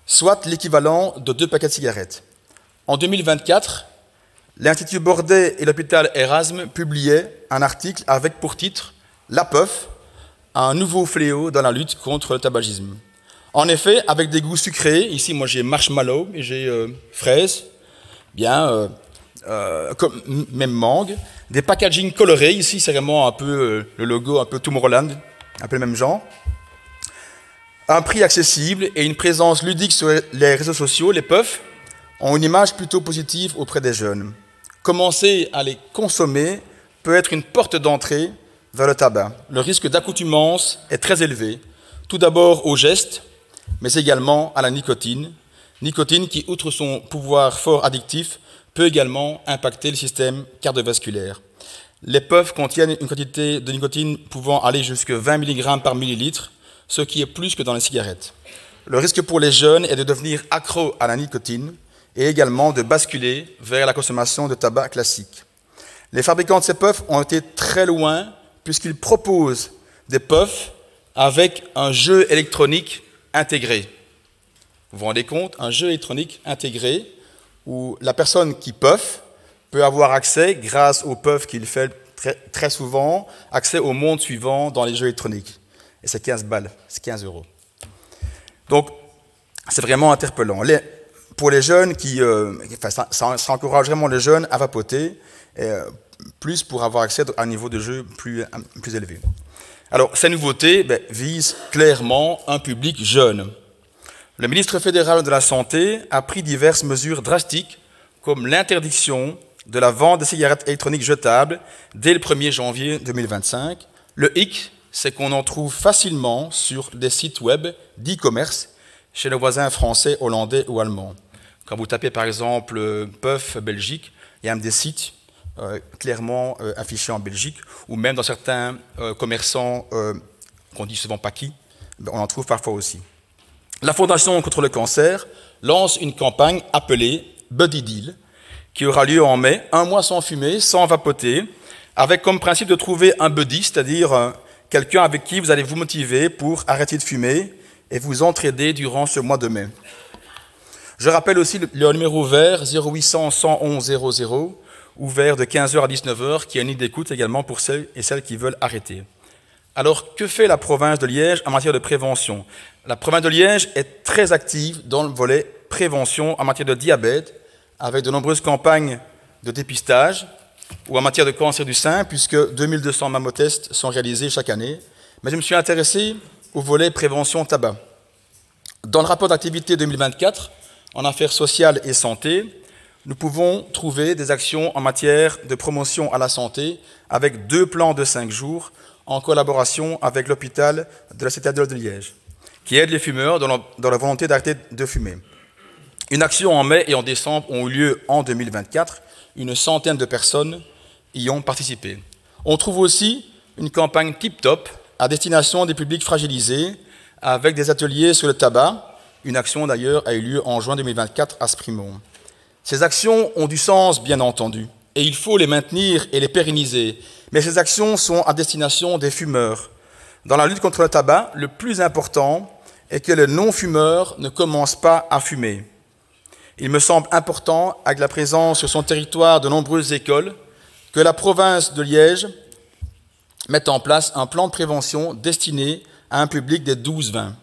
Speaker 18: soit l'équivalent de 2 paquets de cigarettes. En 2024, l'Institut Bordet et l'hôpital Erasme publiaient un article avec pour titre « La puff, un nouveau fléau dans la lutte contre le tabagisme ». En effet, avec des goûts sucrés, ici moi j'ai marshmallow et j'ai fraise, bien, même mangue, des packaging colorés, ici c'est vraiment un peu le logo, un peu Tomorrowland, un peu le même genre, un prix accessible et une présence ludique sur les réseaux sociaux, les puffs ont une image plutôt positive auprès des jeunes. Commencer à les consommer peut être une porte d'entrée vers le tabac. Le risque d'accoutumance est très élevé, tout d'abord au geste, mais également à la nicotine. Nicotine qui, outre son pouvoir fort addictif, peut également impacter le système cardiovasculaire. Les puffs contiennent une quantité de nicotine pouvant aller jusqu'à 20 mg par millilitre, ce qui est plus que dans les cigarettes. Le risque pour les jeunes est de devenir accro à la nicotine et également de basculer vers la consommation de tabac classique. Les fabricants de ces puffs ont été très loin puisqu'ils proposent des puffs avec un jeu électronique intégré. Vous vous rendez compte? Un jeu électronique intégré où la personne qui puff peut avoir accès, grâce aux puffs qu'il fait très souvent, accès au monde suivant dans les jeux électroniques. Et c'est 15 balles, c'est 15 €. Donc, c'est vraiment interpellant. Pour les jeunes, ça encourage vraiment les jeunes à vapoter, plus pour avoir accès à un niveau de jeu plus élevé. Alors, ces nouveautés visent clairement un public jeune. Le ministre fédéral de la Santé a pris diverses mesures drastiques, comme l'interdiction de la vente de cigarettes électroniques jetables dès le 1er janvier 2025. Le hic, c'est qu'on en trouve facilement sur des sites web d'e-commerce chez nos voisins français, hollandais ou allemands. Quand vous tapez par exemple Puff Belgique, il y a même des sites clairement affichés en Belgique, ou même dans certains commerçants qu'on dit souvent Paki, on en trouve parfois aussi. La Fondation contre le cancer lance une campagne appelée Buddy Deal, qui aura lieu en mai, 1 mois sans fumer, sans vapoter, avec comme principe de trouver un buddy, c'est-à-dire quelqu'un avec qui vous allez vous motiver pour arrêter de fumer et vous entraider durant ce mois de mai. Je rappelle aussi le numéro vert 0800 111 00, ouvert de 15h à 19h, qui est une ligne d'écoute également pour celles et celles qui veulent arrêter. Alors, que fait la province de Liège en matière de prévention? La province de Liège est très active dans le volet prévention en matière de diabète, avec de nombreuses campagnes de dépistage, ou en matière de cancer du sein, puisque 2200 mammotests sont réalisés chaque année. Mais je me suis intéressé au volet prévention tabac. Dans le rapport d'activité 2024, en affaires sociales et santé, nous pouvons trouver des actions en matière de promotion à la santé avec 2 plans de 5 jours en collaboration avec l'hôpital de la Citadelle de Liège, qui aide les fumeurs dans la volonté d'arrêter de fumer. Une action en mai et en décembre ont eu lieu en 2024. Une centaine de personnes y ont participé. On trouve aussi une campagne tip-top à destination des publics fragilisés avec des ateliers sur le tabac. Une action d'ailleurs a eu lieu en juin 2024 à Sprimont. Ces actions ont du sens, bien entendu, et il faut les maintenir et les pérenniser. Mais ces actions sont à destination des fumeurs. Dans la lutte contre le tabac, le plus important est que les non-fumeurs ne commencent pas à fumer. Il me semble important, avec la présence sur son territoire de nombreuses écoles, que la province de Liège mette en place un plan de prévention destiné à un public des 12-20.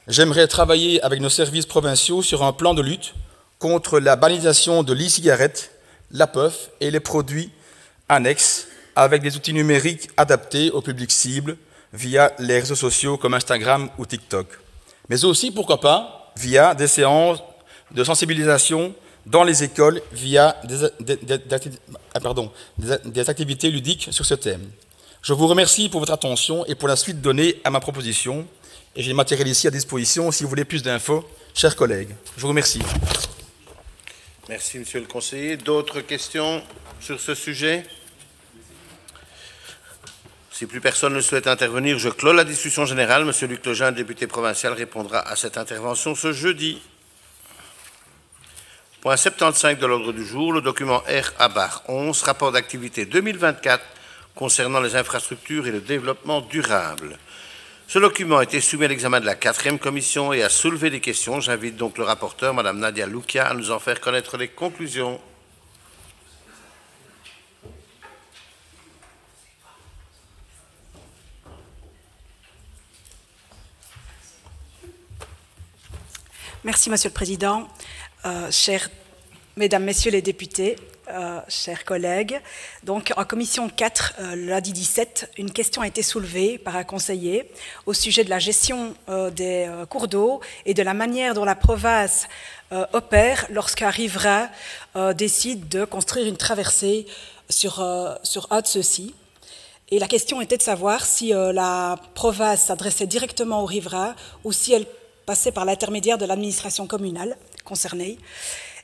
Speaker 18: J'aimerais travailler avec nos services provinciaux sur un plan de lutte contre la banalisation de l'e-cigarette, la puff et les produits annexes, avec des outils numériques adaptés au public cible via les réseaux sociaux comme Instagram ou TikTok. Mais aussi, pourquoi pas, via des séances de sensibilisation dans les écoles via des activités ludiques sur ce thème. Je vous remercie pour votre attention et pour la suite donnée à ma proposition. Et j'ai le matériel ici à disposition. Si vous voulez plus d'infos, chers collègues. Je vous remercie.
Speaker 1: Merci, monsieur le conseiller. D'autres questions sur ce sujet? Si plus personne ne souhaite intervenir, je clôt la discussion générale. Monsieur Luc Lejeune, député provincial, répondra à cette intervention ce jeudi. Point 75 de l'ordre du jour, le document R/11, rapport d'activité 2024 concernant les infrastructures et le développement durable. Ce document a été soumis à l'examen de la 4e commission et a soulevé des questions. J'invite donc le rapporteur, Mme Nadia Loukia, à nous en faire connaître les conclusions.
Speaker 19: Merci, Monsieur le Président. Chers Mesdames, Messieurs les députés, chers collègues, donc en commission 4, lundi 17, une question a été soulevée par un conseiller au sujet de la gestion des cours d'eau et de la manière dont la province opère lorsqu'un riverain décide de construire une traversée sur un de ceux-ci. Et la question était de savoir si la province s'adressait directement aux riverains ou si elle passait par l'intermédiaire de l'administration communale concernée.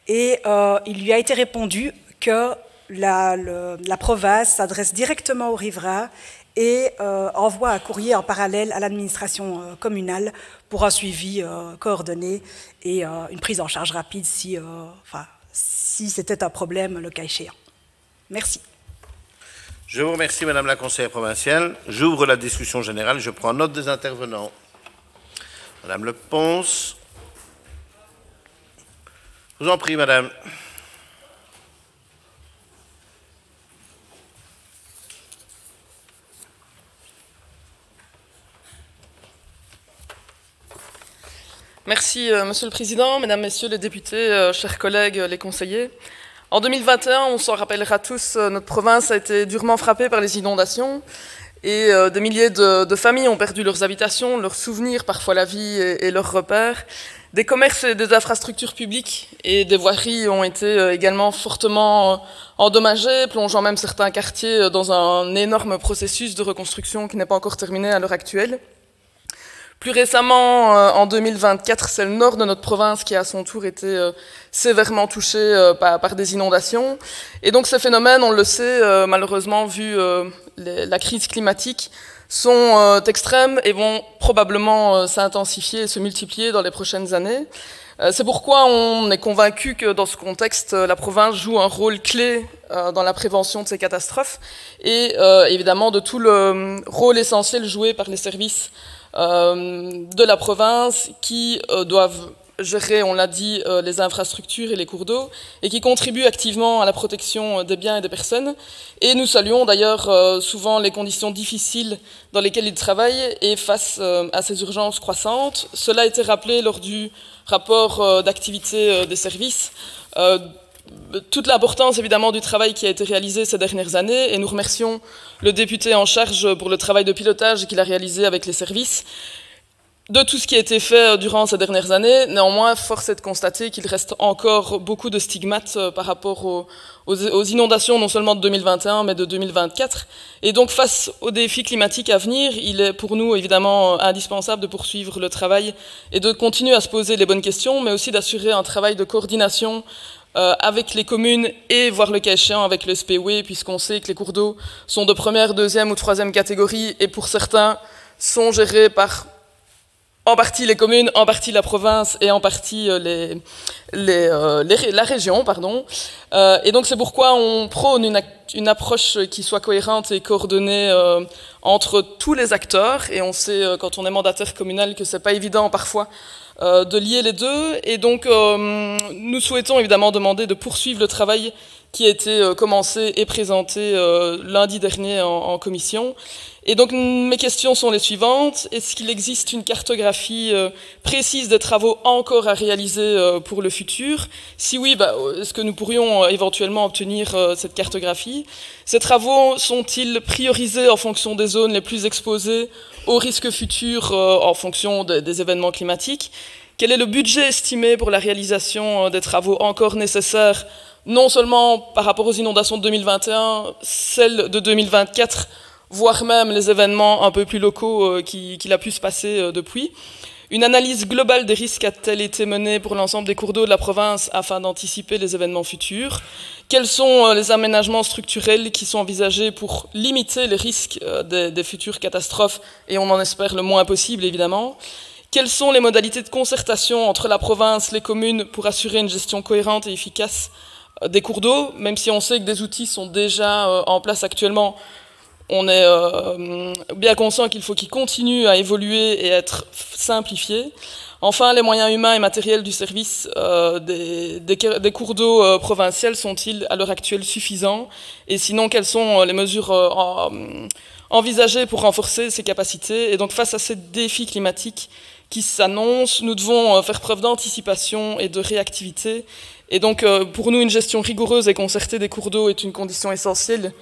Speaker 19: Et il lui a été répondu que la province s'adresse directement aux riverains et envoie un courrier en parallèle à l'administration communale pour un suivi coordonné et une prise en charge rapide si c'était un problème le cas échéant. Merci.
Speaker 1: Je vous remercie, Madame la conseillère provinciale. J'ouvre la discussion générale. Je prends note des intervenants. Madame Le Pons. Je vous en prie, Madame.
Speaker 20: Merci, Monsieur le Président, Mesdames, Messieurs les députés, chers collègues, les conseillers. En 2021, on s'en rappellera tous, notre province a été durement frappée par les inondations et des milliers de familles ont perdu leurs habitations, leurs souvenirs, parfois la vie et leurs repères. Des commerces et des infrastructures publiques et des voiries ont été également fortement endommagés, plongeant même certains quartiers dans un énorme processus de reconstruction qui n'est pas encore terminé à l'heure actuelle. Plus récemment, en 2024, c'est le nord de notre province qui, à son tour, été sévèrement touché par des inondations. Et donc ces phénomènes, on le sait, malheureusement, vu la crise climatique, sont extrêmes et vont probablement s'intensifier et se multiplier dans les prochaines années. C'est pourquoi on est convaincu que dans ce contexte, la province joue un rôle clé dans la prévention de ces catastrophes et évidemment de tout le rôle essentiel joué par les services de la province qui doivent gérer, on l'a dit, les infrastructures et les cours d'eau et qui contribuent activement à la protection des biens et des personnes. Et nous saluons d'ailleurs souvent les conditions difficiles dans lesquelles ils travaillent et face à ces urgences croissantes. Cela a été rappelé lors du rapport d'activité des services. Toute l'importance évidemment du travail qui a été réalisé ces dernières années et nous remercions le député en charge pour le travail de pilotage qu'il a réalisé avec les services. De tout ce qui a été fait durant ces dernières années, néanmoins, force est de constater qu'il reste encore beaucoup de stigmates par rapport aux inondations, non seulement de 2021, mais de 2024. Et donc, face aux défis climatiques à venir, il est pour nous, évidemment, indispensable de poursuivre le travail et de continuer à se poser les bonnes questions, mais aussi d'assurer un travail de coordination avec les communes et, voire le cas échéant, avec le SPOE, puisqu'on sait que les cours d'eau sont de première, deuxième ou troisième catégorie et pour certains sont gérés par en partie les communes, en partie la province et en partie la région. Et donc c'est pourquoi on prône une approche qui soit cohérente et coordonnée entre tous les acteurs. Et on sait, quand on est mandataire communal, que c'est pas évident parfois de lier les deux. Et donc nous souhaitons évidemment demander de poursuivre le travail qui a été commencé et présenté lundi dernier en commission. Et donc mes questions sont les suivantes. Est-ce qu'il existe une cartographie précise des travaux encore à réaliser pour le futur? Si oui, est-ce que nous pourrions éventuellement obtenir cette cartographie? Ces travaux sont-ils priorisés en fonction des zones les plus exposées aux risques futurs en fonction des événements climatiques? Quel est le budget estimé pour la réalisation des travaux encore nécessaires, non seulement par rapport aux inondations de 2021, celles de 2024, voire même les événements un peu plus locaux qu'il a pu se passer depuis? Une analyse globale des risques a-t-elle été menée pour l'ensemble des cours d'eau de la province afin d'anticiper les événements futurs? Quels sont les aménagements structurels qui sont envisagés pour limiter les risques des futures catastrophes, et on en espère le moins possible évidemment? Quelles sont les modalités de concertation entre la province, les communes pour assurer une gestion cohérente et efficace des cours d'eau? Même si on sait que des outils sont déjà en place actuellement, on est bien conscient qu'il faut qu'ils continuent à évoluer et être simplifiés. Enfin, les moyens humains et matériels du service des cours d'eau provinciaux sont-ils à l'heure actuelle suffisants? Et sinon, quelles sont les mesures envisagées pour renforcer ces capacités? Et donc, face à ces défis climatiques qui s'annoncent, nous devons faire preuve d'anticipation et de réactivité. Et donc, pour nous, une gestion rigoureuse et concertée des cours d'eau est une condition essentielle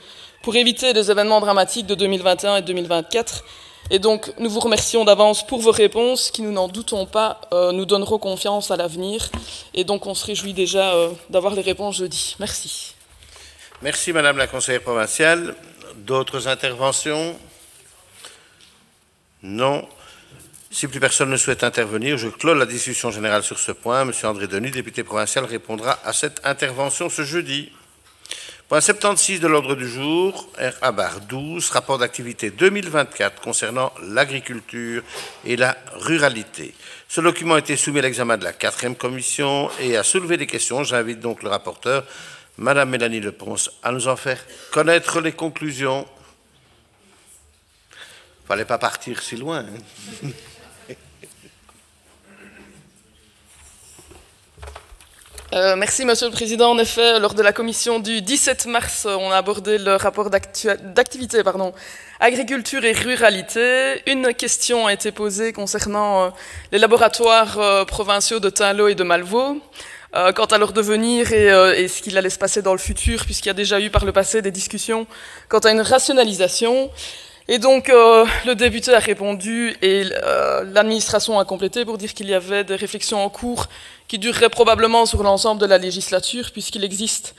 Speaker 20: pour éviter les événements dramatiques de 2021 et 2024. Et donc, nous vous remercions d'avance pour vos réponses, qui, nous n'en doutons pas, nous donneront confiance à l'avenir. Et donc, on se réjouit déjà d'avoir les réponses jeudi. Merci.
Speaker 1: Merci, Madame la conseillère provinciale. D'autres interventions? Non. Si plus personne ne souhaite intervenir, je clôt la discussion générale sur ce point. Monsieur André Denis, député provincial, répondra à cette intervention ce jeudi. Point 76 de l'ordre du jour, RA-12, rapport d'activité 2024 concernant l'agriculture et la ruralité. Ce document a été soumis à l'examen de la 4e commission et a soulevé des questions. J'invite donc le rapporteur, Madame Mélanie Leponce, à nous en faire connaître les conclusions. Il ne fallait pas partir si loin. Hein.
Speaker 20: Merci, Monsieur le Président. En effet, lors de la commission du 17 mars, on a abordé le rapport d'activité agriculture et ruralité. Une question a été posée concernant les laboratoires provinciaux de Tinlo et de Malvaux, quant à leur devenir et ce qu'il allait se passer dans le futur, puisqu'il y a déjà eu par le passé des discussions quant à une rationalisation. Et donc, le député a répondu et l'administration a complété pour dire qu'il y avait des réflexions en cours qui dureraient probablement sur l'ensemble de la législature, puisqu'il existe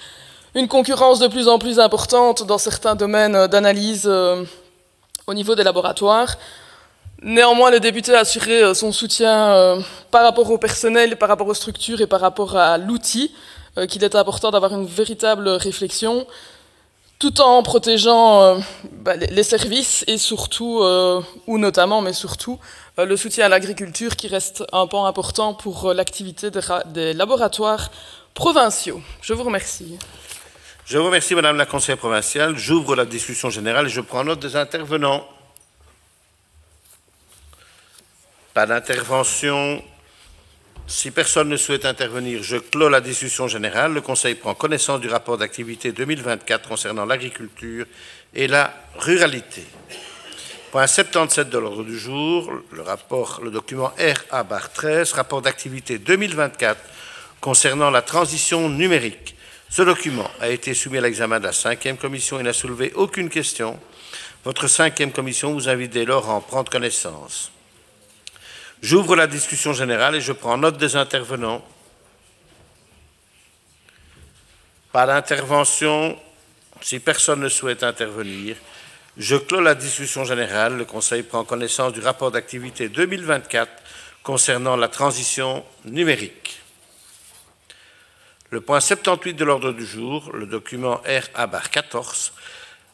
Speaker 20: une concurrence de plus en plus importante dans certains domaines d'analyse au niveau des laboratoires. Néanmoins, le député a assuré son soutien par rapport au personnel, par rapport aux structures et par rapport à l'outil, qu'il est important d'avoir une véritable réflexion, tout en protégeant les services et surtout, ou notamment, mais surtout, le soutien à l'agriculture qui reste un pan important pour l'activité des laboratoires provinciaux. Je vous remercie.
Speaker 1: Je vous remercie, Madame la conseillère provinciale. J'ouvre la discussion générale et je prends note des intervenants. Pas d'intervention. Si personne ne souhaite intervenir, je clôt la discussion générale. Le Conseil prend connaissance du rapport d'activité 2024 concernant l'agriculture et la ruralité. Point 77 de l'ordre du jour, le document RA-13, rapport d'activité 2024 concernant la transition numérique. Ce document a été soumis à l'examen de la 5e commission et n'a soulevé aucune question. Votre 5e commission vous invite dès lors à en prendre connaissance. J'ouvre la discussion générale et je prends note des intervenants. Pas d'intervention. Si personne ne souhaite intervenir, je clôt la discussion générale. Le Conseil prend connaissance du rapport d'activité 2024 concernant la transition numérique. Le point 78 de l'ordre du jour, le document RA-14,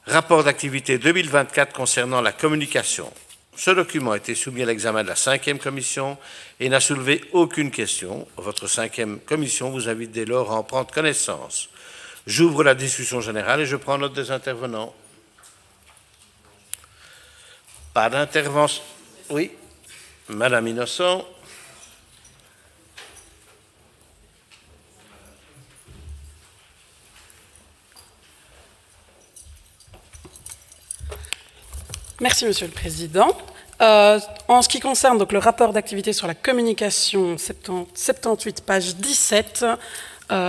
Speaker 1: rapport d'activité 2024 concernant la communication. Ce document a été soumis à l'examen de la 5e commission et n'a soulevé aucune question. Votre 5e commission vous invite dès lors à en prendre connaissance. J'ouvre la discussion générale et je prends note des intervenants. Pas d'intervention. Oui, Madame Innocent.
Speaker 13: Merci, Monsieur le Président. En ce qui concerne donc, le rapport d'activité sur la communication 78, page 17,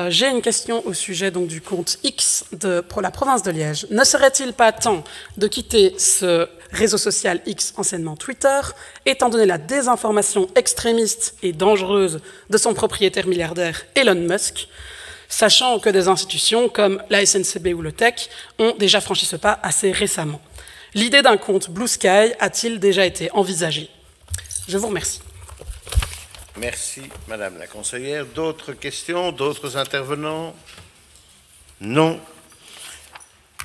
Speaker 13: j'ai une question au sujet donc, du compte X pour la province de Liège. Ne serait-il pas temps de quitter ce réseau social X, anciennement Twitter, étant donné la désinformation extrémiste et dangereuse de son propriétaire milliardaire Elon Musk, sachant que des institutions comme la SNCB ou le TEC ont déjà franchi ce pas assez récemment? L'idée d'un compte Blue Sky a-t-il déjà été envisagée? Je vous remercie.
Speaker 1: Merci, Madame la conseillère. D'autres questions, d'autres intervenants? Non.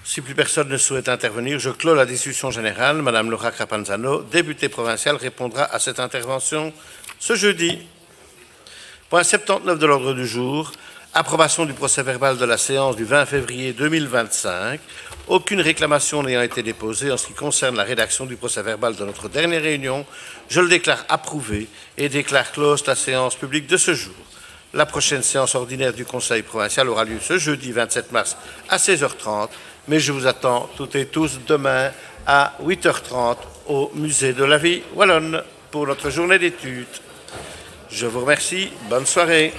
Speaker 1: Si plus personne ne souhaite intervenir, je clôt la discussion générale. Madame Laura Crapanzano, députée provinciale, répondra à cette intervention ce jeudi. Point 79 de l'ordre du jour. Approbation du procès-verbal de la séance du 20 février 2025. Aucune réclamation n'ayant été déposée en ce qui concerne la rédaction du procès-verbal de notre dernière réunion, je le déclare approuvé et déclare close la séance publique de ce jour. La prochaine séance ordinaire du Conseil provincial aura lieu ce jeudi 27 mars à 16h30, mais je vous attends toutes et tous demain à 8h30 au Musée de la Vie Wallonne pour notre journée d'études. Je vous remercie. Bonne soirée.